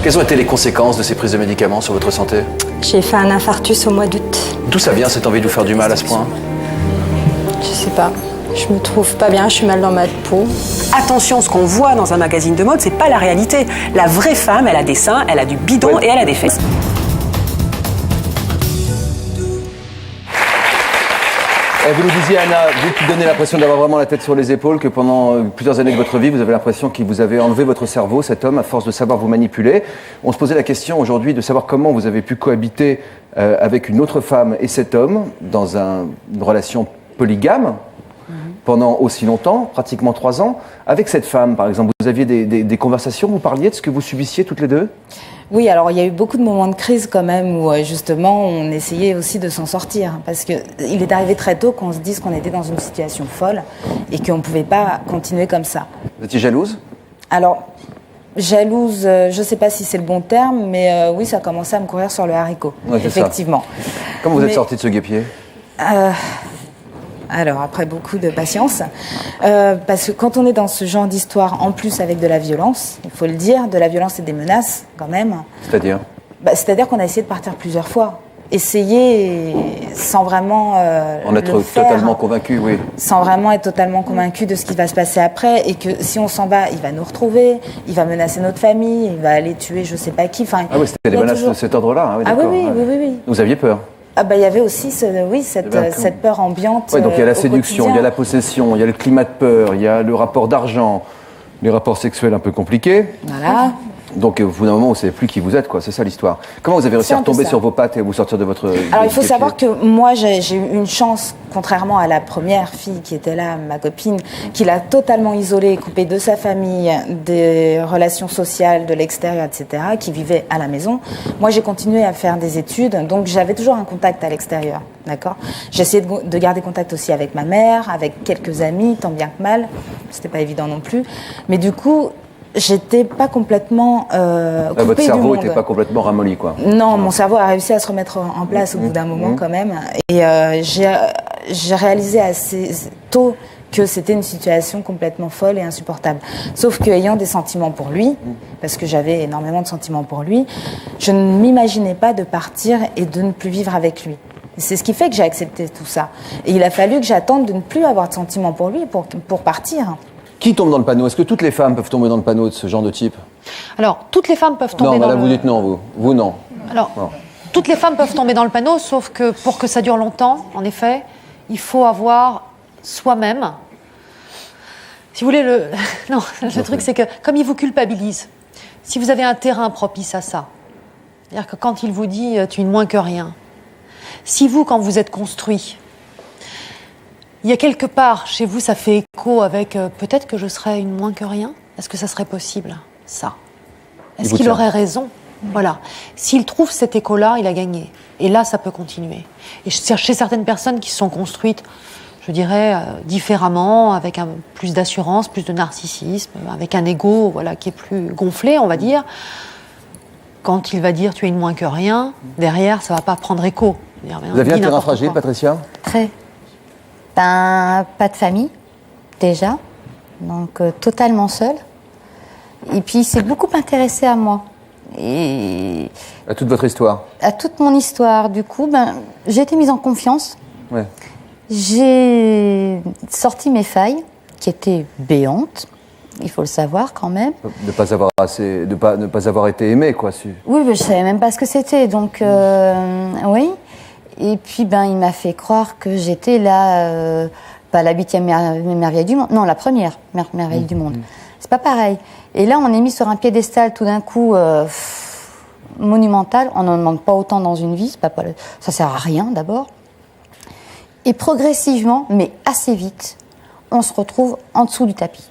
Quelles ont été les conséquences de ces prises de médicaments sur votre santé? J'ai fait un infarctus au mois d'août. D'où ça vient cette envie de vous faire du mal à ce point? Je sais pas. Je me trouve pas bien, je suis mal dans ma peau. Attention, ce qu'on voit dans un magazine de mode, c'est pas la réalité. La vraie femme, elle a des seins, elle a du bidon et elle a des fesses. Vous nous disiez, Anna, vous qui donnez l'impression d'avoir vraiment la tête sur les épaules, que pendant plusieurs années de votre vie, vous avez l'impression qu'il vous avait enlevé votre cerveau, cet homme, à force de savoir vous manipuler. On se posait la question aujourd'hui de savoir comment vous avez pu cohabiter avec une autre femme et cet homme dans une relation polygame pendant aussi longtemps, pratiquement 3 ans. Avec cette femme, par exemple, vous aviez des conversations, vous parliez de ce que vous subissiez toutes les deux? Oui, alors il y a eu beaucoup de moments de crise quand même où justement on essayait aussi de s'en sortir parce que il est arrivé très tôt qu'on se dise qu'on était dans une situation folle et qu'on ne pouvait pas continuer comme ça. Vous étiez jalouse? Alors, jalouse, je ne sais pas si c'est le bon terme, mais oui, ça commençait à me courir sur le haricot, Ouais, c'est effectivement. ça. Comment vous êtes sorti de ce guêpier? Alors, après beaucoup de patience, parce que quand on est dans ce genre d'histoire, en plus avec de la violence, il faut le dire, de la violence et des menaces, quand même. C'est-à-dire? C'est-à-dire qu'on a essayé de partir plusieurs fois. Essayer sans vraiment en être totalement convaincu, oui. Sans vraiment être totalement convaincu de ce qui va se passer après, et que si on s'en va, il va nous retrouver, il va menacer notre famille, il va aller tuer je sais pas qui. Enfin, ah oui, c'était des menaces de cet ordre-là. Ah oui, ah oui. Vous aviez peur? Ah bah il y avait aussi cette peur ambiante. Oui, donc il y a la séduction, quotidien. il y a la possession, il y a le climat de peur, il y a le rapport d'argent, les rapports sexuels un peu compliqués. Voilà. Donc, au bout d'un moment, vous ne savez plus qui vous êtes, quoi. C'est ça l'histoire. Comment vous avez réussi à retomber sur vos pattes et à vous sortir de votre... Alors, il faut savoir que moi, j'ai eu une chance, contrairement à la première fille qui était là, ma copine, qui l'a totalement isolée, coupée de sa famille, des relations sociales, de l'extérieur, etc., qui vivait à la maison. Moi, j'ai continué à faire des études, donc j'avais toujours un contact à l'extérieur, d'accord ? J'essayais de garder contact aussi avec ma mère, avec quelques amis, tant bien que mal. C'était pas évident non plus. Mais du coup... j'étais pas complètement coupée votre cerveau du monde. n'était pas complètement ramolli, quoi. Non, mon cerveau a réussi à se remettre en place au bout d'un moment quand même. Et j'ai réalisé assez tôt que c'était une situation complètement folle et insupportable. Sauf qu'ayant des sentiments pour lui, parce que j'avais énormément de sentiments pour lui, je ne m'imaginais pas de partir et de ne plus vivre avec lui. Et c'est ce qui fait que j'ai accepté tout ça. Et il a fallu que j'attende de ne plus avoir de sentiments pour lui pour partir. Qui tombe dans le panneau? Est-ce que toutes les femmes peuvent tomber dans le panneau de ce genre de type? Alors, toutes les femmes peuvent tomber non, dans madame, le... vous dites non, vous. Vous, non. Alors, non. Toutes les femmes peuvent tomber dans le panneau, sauf que pour que ça dure longtemps, en effet, il faut avoir soi-même... Si vous voulez, non, le truc, c'est que comme il vous culpabilise, si vous avez un terrain propice à ça, c'est-à-dire que quand il vous dit « tu es moins que rien », si vous, quand vous êtes construit, il y a quelque part, chez vous, ça fait écho avec peut-être que je serais une moins que rien. Est-ce que ça serait possible, ça? Est-ce qu'il aurait raison? Voilà. S'il trouve cet écho-là, il a gagné. Et là, ça peut continuer. Et chez certaines personnes qui se sont construites, je dirais, différemment, avec plus d'assurance, plus de narcissisme, avec un ego voilà, qui est plus gonflé, on va dire, quand il va dire tu es une moins que rien, derrière, ça ne va pas prendre écho. Vous aviez un terrain fragile, Patricia? Très. Ben, pas de famille, déjà. Donc, totalement seule. Et puis, il s'est beaucoup intéressé à moi. Et à toute votre histoire? À toute mon histoire. Du coup, j'ai été mise en confiance. Ouais. J'ai sorti mes failles, qui étaient béantes. Il faut le savoir quand même. Ne pas avoir été aimé, quoi. Oui, mais je savais même pas ce que c'était. Donc, oui. Et puis, il m'a fait croire que j'étais la 8e merveille du monde. Non, la première merveille du monde. C'est pas pareil. Et là, on est mis sur un piédestal tout d'un coup monumental. On n'en demande pas autant dans une vie. Ça sert à rien, d'abord. Et progressivement, mais assez vite, on se retrouve en dessous du tapis.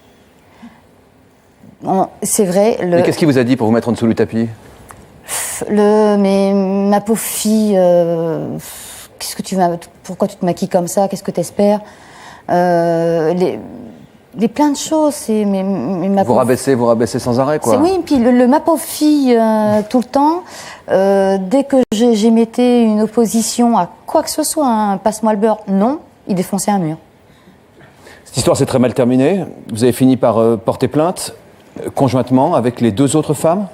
C'est vrai. Mais qu'est-ce qu'il vous a dit pour vous mettre en dessous du tapis? Mais ma pauvre fille, pourquoi tu te maquilles comme ça? Qu'est-ce que tu espères? Les plein de choses. Vous rabaissez sans arrêt, quoi. Oui, puis ma pauvre fille, tout le temps, dès que j'émettais une opposition à quoi que ce soit, passe-moi le beurre, non, il défonçait un mur. Cette histoire s'est très mal terminée. Vous avez fini par porter plainte, conjointement, avec les 2 autres femmes?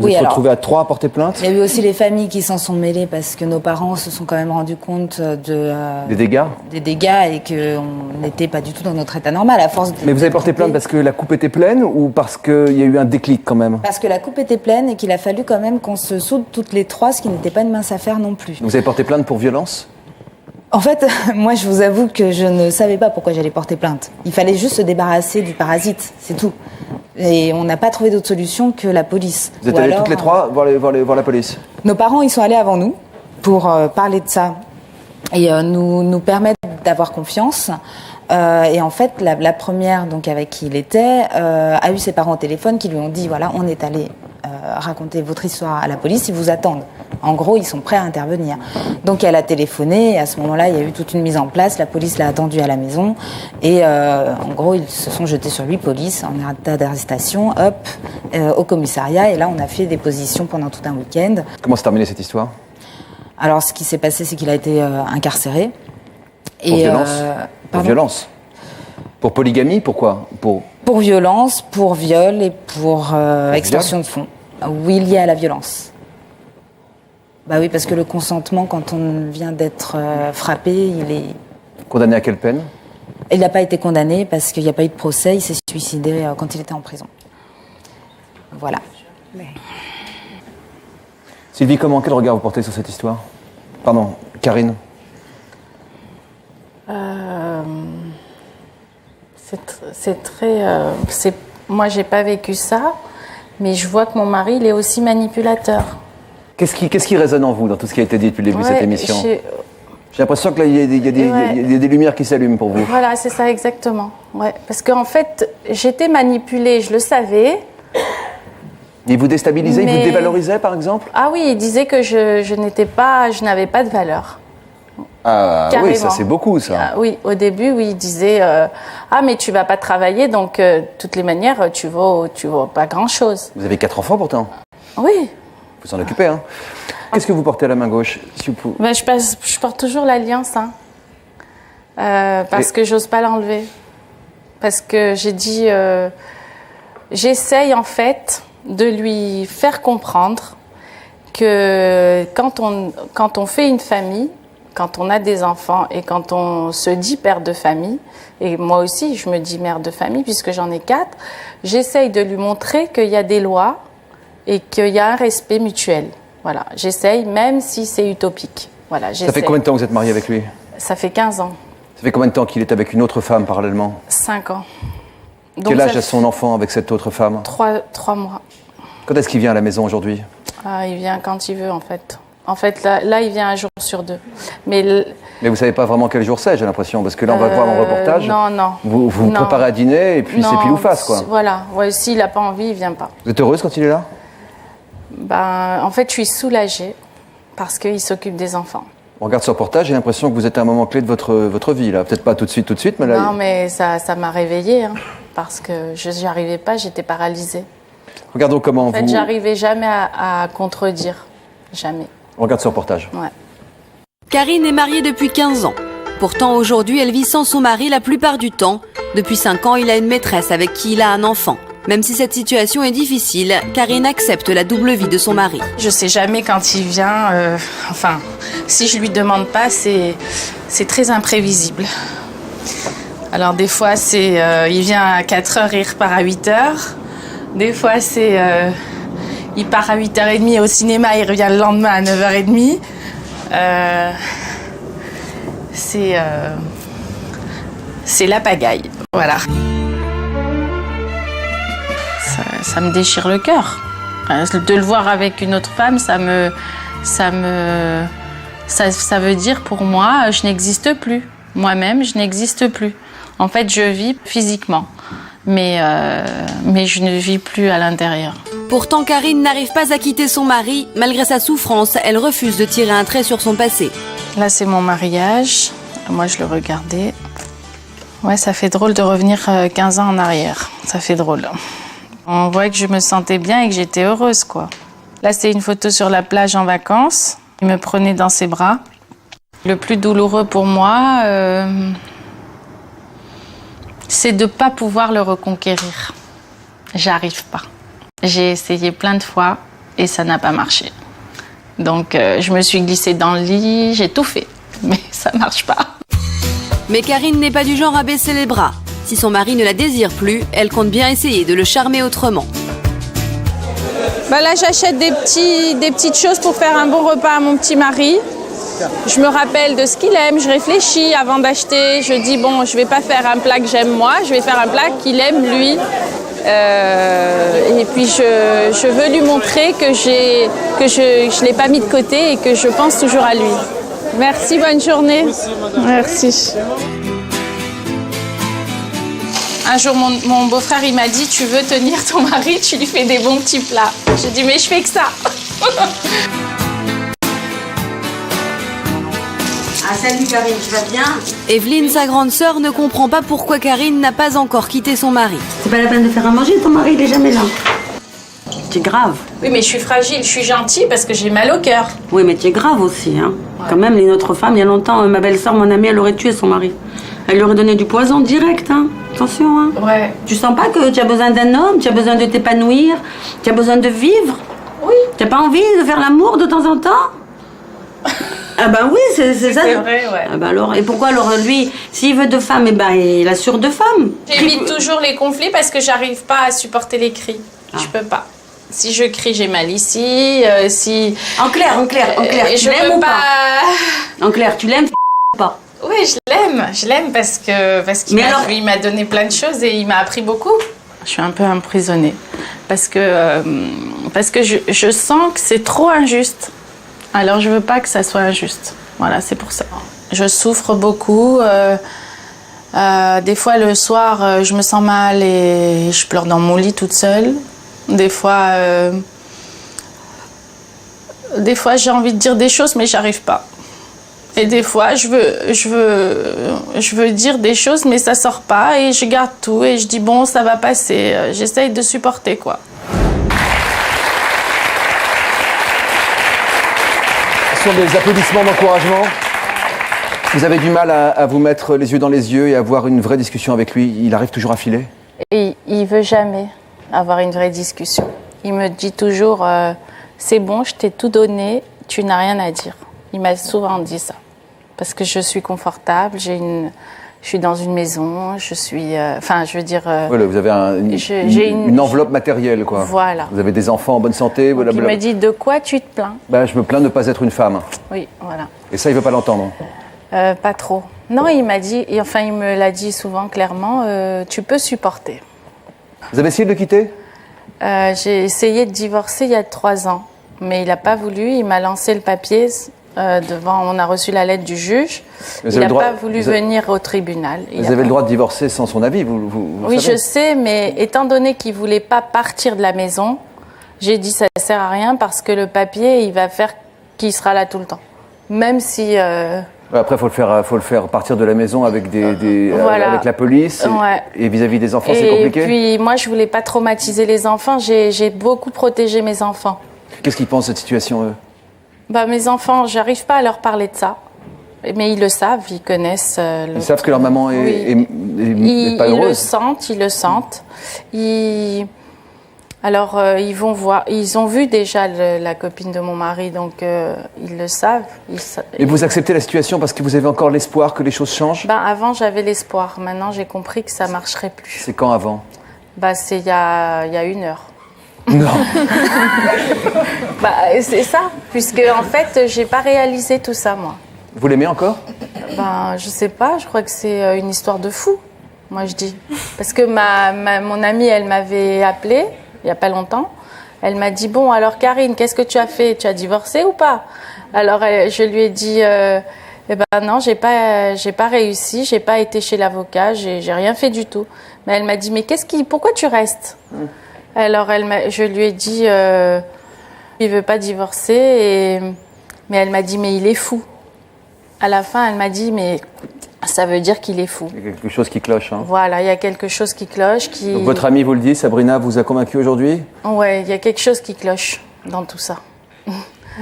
Vous êtes retrouvés à 3 à porter plainte? Il y a eu aussi les familles qui s'en sont mêlées parce que nos parents se sont quand même rendus compte des dégâts et qu'on n'était pas du tout dans notre état normal à force. Mais vous avez porté plainte parce que la coupe était pleine ou parce qu'il y a eu un déclic quand même? Parce que la coupe était pleine et qu'il a fallu quand même qu'on se soude toutes les 3, ce qui n'était pas une mince affaire non plus. Vous avez porté plainte pour violence? En fait, moi je vous avoue que je ne savais pas pourquoi j'allais porter plainte. Il fallait juste se débarrasser du parasite, c'est tout. Et on n'a pas trouvé d'autre solution que la police. Vous êtes allés toutes les 3 voir la police? Nos parents, ils sont allés avant nous pour parler de ça et nous permettre d'avoir confiance. Et en fait, la première donc, avec qui il était a eu ses parents au téléphone qui lui ont dit, voilà, on est allé raconter votre histoire à la police, ils vous attendent En gros, ils sont prêts à intervenir. Donc elle a téléphoné et à ce moment-là, il y a eu toute une mise en place. La police l'a attendu à la maison et en gros, ils se sont jetés sur lui, police, en état d'arrestation, au commissariat. Et là, on a fait déposition pendant tout un week-end. Comment s'est terminée cette histoire? Alors, ce qui s'est passé, c'est qu'il a été incarcéré. Pour violence Pour violence? Pour polygamie? Pourquoi? Pour violence, pour viol et pour extorsion de fonds. Oui, lié à la violence. Bah oui, parce que le consentement, quand on vient d'être frappé, il est... Condamné à quelle peine? Il n'a pas été condamné parce qu'il n'y a pas eu de procès. Il s'est suicidé quand il était en prison. Voilà. Sylvie, quel regard vous portez sur cette histoire? Pardon, Karine. C'est très... moi, j'ai pas vécu ça, mais je vois que mon mari, il est aussi manipulateur. Qu'est-ce qui résonne en vous dans tout ce qui a été dit depuis le début de cette émission? J'ai l'impression que là, il y a des lumières qui s'allument pour vous. Voilà, c'est ça, exactement. Ouais. Parce qu'en fait, j'étais manipulée, je le savais. Il vous déstabilisait, il vous dévalorisait, par exemple? Ah oui, il disait que je n'avais pas de valeur. Ah oui, ça c'est beaucoup, ça. Ah, oui, au début, oui, il disait ah, mais tu vas pas travailler, donc de toutes les manières, tu vaux pas grand-chose. Vous avez 4 enfants pourtant? Oui. Vous en occupez, hein? Qu'est-ce que vous portez à la main gauche, si vous... Je porte toujours l'alliance, hein. Parce que j'ose pas l'enlever. Parce que j'ai dit... j'essaye, en fait, de lui faire comprendre que quand on fait une famille, quand on a des enfants et quand on se dit père de famille, et moi aussi je me dis mère de famille puisque j'en ai 4, j'essaye de lui montrer qu'il y a des lois et qu'il y a un respect mutuel. Voilà, j'essaye, même si c'est utopique. Voilà, ça fait combien de temps que vous êtes mariée avec lui? Ça fait 15 ans. Ça fait combien de temps qu'il est avec une autre femme parallèlement? 5 ans. Donc quel âge a son enfant avec cette autre femme? 3 mois. Quand est-ce qu'il vient à la maison aujourd'hui? Il vient quand il veut, en fait. En fait, là, il vient un jour sur 2. Mais vous ne savez pas vraiment quel jour c'est, j'ai l'impression, parce que là, on va voir dans le reportage. Non. Vous vous préparez à dîner et puis c'est pile ou face, quoi. Voilà. Ouais, s'il n'a pas envie, il ne vient pas. Vous êtes heureuse quand il est là? En fait, je suis soulagée parce qu'il s'occupe des enfants. On regarde ce reportage, j'ai l'impression que vous êtes à un moment clé de votre vie, là. Peut-être pas tout de suite, mais là... Non, mais ça m'a réveillée, hein, parce que je n'y arrivais pas, j'étais paralysée. Regardons comment vous... En fait, j'arrivais jamais à contredire. Jamais. On regarde ce reportage. Ouais. Karine est mariée depuis 15 ans. Pourtant, aujourd'hui, elle vit sans son mari la plupart du temps. Depuis 5 ans, il a une maîtresse avec qui il a un enfant. Même si cette situation est difficile, Karine accepte la double vie de son mari. Je sais jamais quand il vient. Si je lui demande pas, c'est très imprévisible. Alors des fois, il vient à 4h et il repart à 8h. Des fois, il part à 8h30 au cinéma, il revient le lendemain à 9h30. C'est la pagaille, voilà. Ça me déchire le cœur. De le voir avec une autre femme, ça veut dire pour moi, je n'existe plus. Moi-même, je n'existe plus. En fait, je vis physiquement, mais je ne vis plus à l'intérieur. Pourtant, Karine n'arrive pas à quitter son mari. Malgré sa souffrance, elle refuse de tirer un trait sur son passé. Là, c'est mon mariage. Moi, je le regardais. Ouais, ça fait drôle de revenir 15 ans en arrière. Ça fait drôle. On voit que je me sentais bien et que j'étais heureuse, quoi. Là, c'est une photo sur la plage en vacances. Il me prenait dans ses bras. Le plus douloureux pour moi, c'est de ne pas pouvoir le reconquérir. J'arrive pas. J'ai essayé plein de fois et ça n'a pas marché. Donc, je me suis glissée dans le lit, j'ai tout fait, mais ça marche pas. Mais Karine n'est pas du genre à baisser les bras. Si son mari ne la désire plus, elle compte bien essayer de le charmer autrement. Là, j'achète des petites choses pour faire un bon repas à mon petit mari. Je me rappelle de ce qu'il aime, je réfléchis avant d'acheter. Je dis, bon, je ne vais pas faire un plat que j'aime moi, je vais faire un plat qu'il aime lui. Et puis, je veux lui montrer que je ne l'ai pas mis de côté et que je pense toujours à lui. Merci, bonne journée. Merci. Un jour, mon beau-frère, il m'a dit, tu veux tenir ton mari, tu lui fais des bons petits plats. J'ai dit, mais je fais que ça. Ah salut Karine, tu vas bien? Evelyne, sa grande sœur, ne comprend pas pourquoi Karine n'a pas encore quitté son mari. C'est pas la peine de faire à manger, ton mari il est jamais là. Tu es grave. Oui, mais je suis fragile, je suis gentille parce que j'ai mal au cœur. Oui, mais tu es grave aussi, hein. Ouais. Quand même, les autres femmes, il y a longtemps, ma belle-sœur, mon amie, elle aurait tué son mari. Elle lui aurait donné du poison direct, hein. Attention, hein. Ouais. Tu sens pas que tu as besoin d'un homme, tu as besoin de t'épanouir, tu as besoin de vivre? Oui. Tu n'as pas envie de faire l'amour de temps en temps? Ah bah oui, c'est ça. C'est vrai, ouais. Ah bah alors, et pourquoi alors lui, s'il veut deux femmes, eh ben il assure deux femmes. J'évite toujours les conflits parce que j'arrive pas à supporter les cris. Je peux pas. Si je crie, j'ai mal ici. Si. En clair, tu l'aimes ou pas? En clair, tu l'aimes ou pas? Oui, je l'aime parce qu'il m'a donné plein de choses et il m'a appris beaucoup. Je suis un peu emprisonnée parce que je sens que c'est trop injuste. Alors je veux pas que ça soit injuste. Voilà, c'est pour ça. Je souffre beaucoup. Des fois le soir, je me sens mal et je pleure dans mon lit toute seule. Des fois j'ai envie de dire des choses mais j'arrive pas. Et des fois je veux dire des choses mais ça sort pas et je garde tout et je dis bon ça va passer. J'essaye de supporter quoi. Ce sont des applaudissements d'encouragement. Vous avez du mal à vous mettre les yeux dans les yeux et à avoir une vraie discussion avec lui. Il arrive toujours à filer? Et il veut jamais avoir une vraie discussion. Il me dit toujours c'est bon, je t'ai tout donné, tu n'as rien à dire. Il m'a souvent dit ça parce que je suis confortable, je suis dans une maison, je suis Voilà, vous avez une enveloppe matérielle quoi. Voilà. Vous avez des enfants en bonne santé. Donc, il me dit de quoi tu te plains? Je me plains de ne pas être une femme. Oui, voilà. Et ça, il veut pas l'entendre. Pas trop. Non, il m'a dit, il me l'a dit souvent clairement, tu peux supporter. Vous avez essayé de le quitter? J'ai essayé de divorcer il y a 3 ans, mais il n'a pas voulu. Il m'a lancé le papier on a reçu la lettre du juge. Il n'a pas voulu venir au tribunal. Vous avez le droit de divorcer sans son avis, vous oui, savez. je sais, mais étant donné qu'il ne voulait pas partir de la maison, j'ai dit ça ne sert à rien parce que le papier, il va faire qu'il sera là tout le temps. Même si... Après, faut le faire partir de la maison avec voilà. avec la police et vis-à-vis des enfants, c'est compliqué. Et puis, moi, je voulais pas traumatiser les enfants. J'ai beaucoup protégé mes enfants. Qu'est-ce qu'ils pensent de cette situation, eux? Mes enfants, j'arrive pas à leur parler de ça. Mais ils le savent, ils connaissent. Ils savent que leur maman est pas heureuse. Ils le sentent. Alors, ils vont voir. Ils ont vu déjà la copine de mon mari, donc ils le savent. Et vous acceptez la situation parce que vous avez encore l'espoir que les choses changent? Avant, j'avais l'espoir. Maintenant, j'ai compris que ça marcherait plus. C'est quand avant? C'est il y a 1 heure. Non. C'est ça, puisque en fait, j'ai pas réalisé tout ça, moi. Vous l'aimez encore? Je sais pas. Je crois que c'est une histoire de fou. Moi, je dis parce que mon amie, elle m'avait appelée. Il n'y a pas longtemps, elle m'a dit bon alors Karine, qu'est-ce que tu as fait? Tu as divorcé ou pas? Alors je lui ai dit non, j'ai pas réussi, j'ai pas été chez l'avocat, j'ai rien fait du tout. Mais elle m'a dit mais pourquoi tu restes? Alors je lui ai dit il veut pas divorcer mais elle m'a dit mais il est fou. À la fin elle m'a dit mais ça veut dire qu'il est fou. Il y a quelque chose qui cloche. Hein. Voilà, il y a quelque chose qui cloche. Donc votre amie vous le dit, Sabrina vous a convaincu aujourd'hui? Oui, il y a quelque chose qui cloche dans tout ça.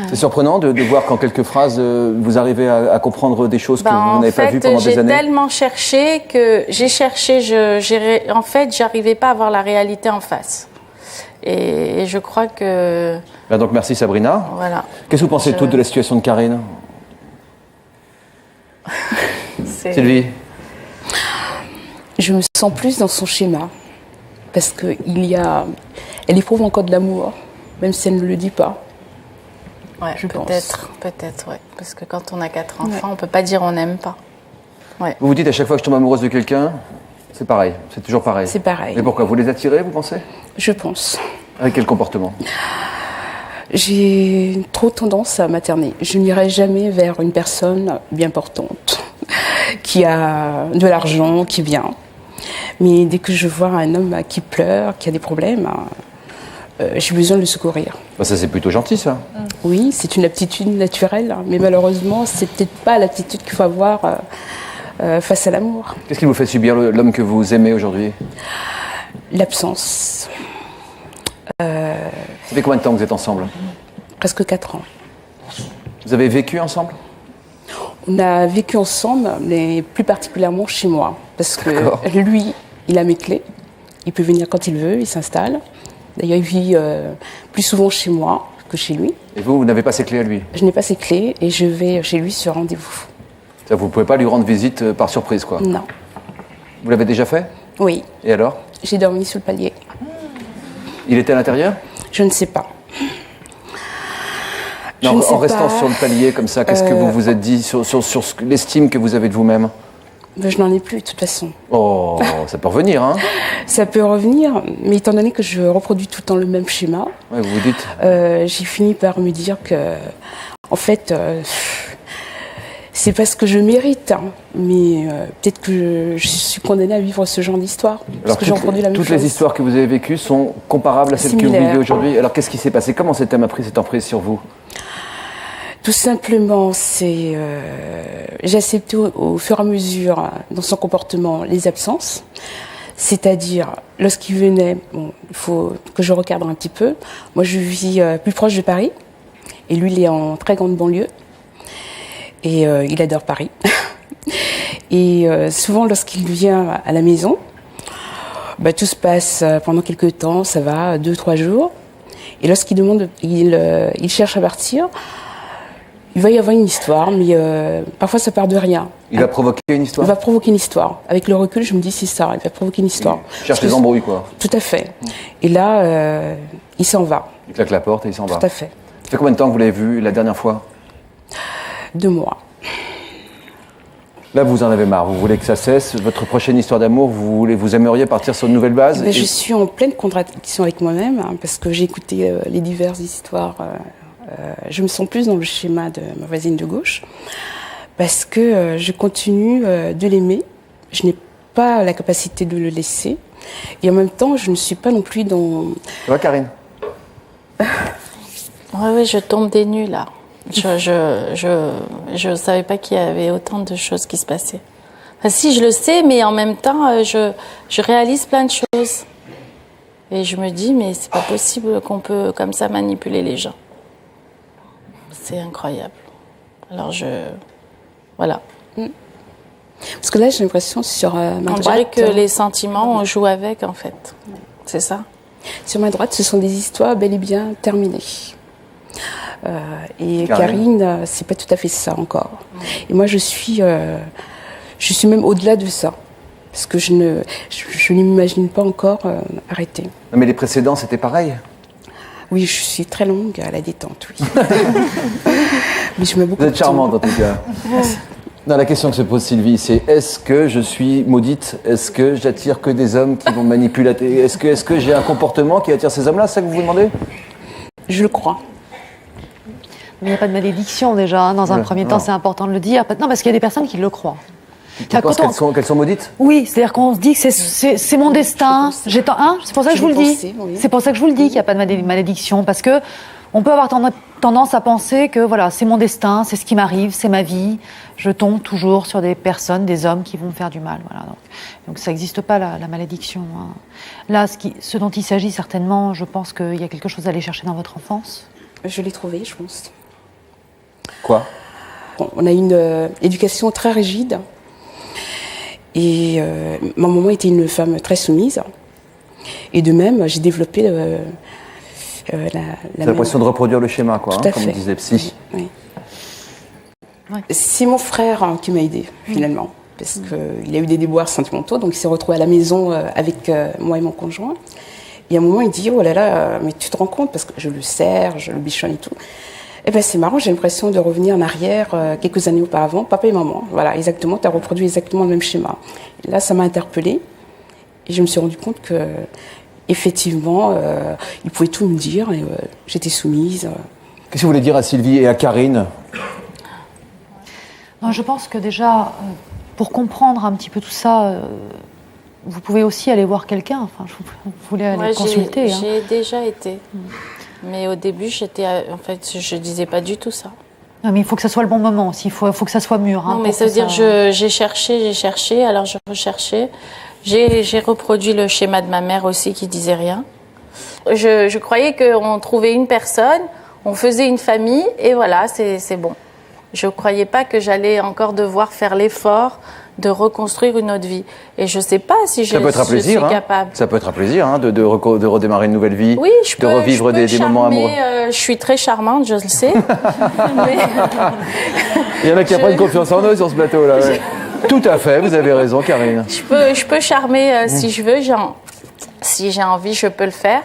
C'est surprenant de voir qu'en quelques phrases, vous arrivez à comprendre des choses que vous n'avez pas vues pendant des années. J'ai tellement cherché que en fait, j'arrivais pas à voir la réalité en face. Et je crois que... Donc merci Sabrina. Voilà. Qu'est-ce que vous pensez toutes de la situation de Karine? Sylvie? Je me sens plus dans son schéma parce elle éprouve encore de l'amour, même si elle ne le dit pas. Ouais, peut-être, ouais. Parce que quand on a 4 enfants, on peut pas dire on n'aime pas. Ouais. Vous vous dites à chaque fois que je tombe amoureuse de quelqu'un, c'est pareil, c'est toujours pareil. C'est pareil. Mais pourquoi? Vous les attirez, vous pensez? Je pense. Avec quel comportement? J'ai trop tendance à materner. Je n'irai jamais vers une personne bien portante, qui a de l'argent, qui vient. Mais dès que je vois un homme qui pleure, qui a des problèmes, j'ai besoin de le secourir. Ça, c'est plutôt gentil, ça. Oui, c'est une aptitude naturelle, mais malheureusement, c'est peut-être pas l'aptitude qu'il faut avoir face à l'amour. Qu'est-ce qui vous fait subir l'homme que vous aimez aujourd'hui? L'absence. Ça fait combien de temps que vous êtes ensemble? Presque 4 ans. Vous avez vécu ensemble? On a vécu ensemble, mais plus particulièrement chez moi. Parce que lui, il a mes clés. Il peut venir quand il veut, il s'installe. D'ailleurs, il vit plus souvent chez moi que chez lui. Et vous n'avez pas ses clés à lui? Je n'ai pas ses clés et je vais chez lui sur rendez-vous. Vous ne pouvez pas lui rendre visite par surprise, quoi? Non. Vous l'avez déjà fait? Oui. Et alors? J'ai dormi sous le palier. Il était à l'intérieur? Je ne sais pas. Non, en restant sur le palier comme ça, qu'est-ce que vous vous êtes dit sur l'estime que vous avez de vous-même? Je n'en ai plus, de toute façon. Oh, ça peut revenir, hein? Ça peut revenir, mais étant donné que je reproduis tout le temps le même schéma, ouais, vous vous dites j'ai fini par me dire que, en fait, c'est pas ce que je mérite, hein, mais peut-être que je suis condamnée à vivre ce genre d'histoire, parce que j'ai reproduit la même chose. Toutes les histoires que vous avez vécues sont comparables à celles que vous vivez aujourd'hui. Alors, qu'est-ce qui s'est passé? Comment cet homme a pris cette emprise sur vous? Tout simplement, j'ai accepté au fur et à mesure, dans son comportement, les absences. C'est-à-dire, lorsqu'il venait, bon, il faut que je recadre un petit peu. Moi, je vis plus proche de Paris, et lui, il est en très grande banlieue. Et il adore Paris. Et souvent, lorsqu'il vient à la maison, tout se passe pendant quelques temps, ça va, 2-3 jours. Et lorsqu'il demande, il cherche à partir, il va y avoir une histoire, mais parfois ça part de rien. Il va provoquer une histoire? Il va provoquer une histoire. Avec le recul, je me dis, c'est ça, il va provoquer une histoire. Il cherche les embrouilles, quoi. Tout à fait. Et là, il s'en va. Il claque la porte et il s'en va. Tout à fait. Ça fait combien de temps que vous l'avez vu la dernière fois? 2 mois. Là, vous en avez marre. Vous voulez que ça cesse. Votre prochaine histoire d'amour, vous aimeriez partir sur une nouvelle base? Je suis en pleine contradiction avec moi-même, hein, parce que j'ai écouté les diverses histoires. Je me sens plus dans le schéma de ma voisine de gauche, parce que je continue de l'aimer. Je n'ai pas la capacité de le laisser. Et en même temps, je ne suis pas non plus dans... Ça va, Karine? Oui, je tombe des nues, là. Je savais pas qu'il y avait autant de choses qui se passaient. Enfin, si, je le sais, mais en même temps, je réalise plein de choses. Et je me dis, mais c'est pas possible qu'on peut comme ça manipuler les gens. C'est incroyable. Alors voilà. Parce que là, j'ai l'impression sur ma droite... On dirait que les sentiments, on joue avec, en fait. C'est ça. Sur ma droite, ce sont des histoires bel et bien terminées. Et Karine, c'est pas tout à fait ça encore. Et moi, je suis même au-delà de ça. Parce que je ne m'imagine pas encore arrêter. Non, mais les précédents, c'était pareil? Oui, je suis très longue à la détente, oui. Mais je mets beaucoup Vous êtes charmante, en tout cas. Non, la question que se pose Sylvie, c'est est-ce que je suis maudite? Est-ce que j'attire que des hommes qui vont manipuler? Est-ce que j'ai un comportement qui attire ces hommes-là? C'est ça que vous vous demandez? Je le crois. Mais il n'y a pas de malédiction déjà, hein. Dans un premier temps, c'est important de le dire. Non, parce qu'il y a des personnes qui le croient. Tu penses qu'elles sont maudites? Oui, c'est-à-dire qu'on se dit que c'est mon destin. C'est pour ça que je vous le dis. C'est pour ça que je vous le dis qu'il n'y a pas de malédiction, parce que on peut avoir tendance à penser que voilà, c'est mon destin, c'est ce qui m'arrive, c'est ma vie. Je tombe toujours sur des personnes, des hommes qui vont me faire du mal. Voilà. Donc ça n'existe pas la malédiction, hein. Là, ce dont il s'agit certainement, je pense qu'il y a quelque chose à aller chercher dans votre enfance. Je l'ai trouvé, je pense. Quoi? On a une éducation très rigide. Et ma maman était une femme très soumise. Et de même, j'ai développé l'impression de reproduire le schéma, quoi, tout à comme fait. disait Psy. Oui. Ouais. C'est mon frère qui m'a aidée, finalement. Parce qu'il a eu des déboires sentimentaux, donc il s'est retrouvé à la maison avec moi et mon conjoint. Et à un moment, il dit, oh là là, mais tu te rends compte, parce que je le serre, je le bichonne et tout. Eh bien, c'est marrant, j'ai l'impression de revenir en arrière quelques années auparavant, papa et maman. Voilà, exactement, tu as reproduit exactement le même schéma. Et là, ça m'a interpellée. Et je me suis rendu compte que, effectivement, il pouvait tout me dire, et j'étais soumise. Qu'est-ce que vous voulez dire à Sylvie et à Karine? Non, je pense que déjà, pour comprendre un petit peu tout ça, vous pouvez aussi aller voir quelqu'un. Enfin, vous voulez aller consulter. J'ai déjà été. Mais au début, en fait, je disais pas du tout ça. Non, mais il faut que ça soit le bon moment aussi. Il faut que ça soit mûr. Non, mais ça veut dire j'ai cherché, alors je recherchais. J'ai reproduit le schéma de ma mère aussi qui disait rien. Je croyais qu'on trouvait une personne, on faisait une famille et voilà, c'est bon. Je ne croyais pas que j'allais encore devoir faire l'effort de reconstruire une autre vie. Et je ne sais pas si je suis capable. Ça peut être un plaisir de redémarrer une nouvelle vie, oui, de revivre des moments amoureux. Je suis très charmante, je le sais. Mais... Il y en a qui prennent confiance en eux sur ce plateau-là. Ouais. Tout à fait, vous avez raison, Karine. Je peux charmer si je veux, si j'ai envie, je peux le faire.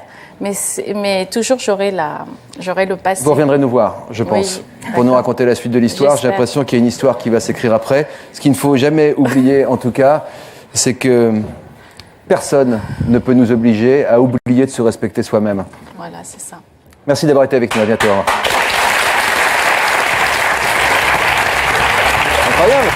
Mais toujours, j'aurai le passé. Vous reviendrez nous voir, je pense, pour nous raconter la suite de l'histoire. J'ai l'impression qu'il y a une histoire qui va s'écrire après. Ce qu'il ne faut jamais oublier, en tout cas, c'est que personne ne peut nous obliger à oublier de se respecter soi-même. Voilà, c'est ça. Merci d'avoir été avec nous. À bientôt. Incroyable.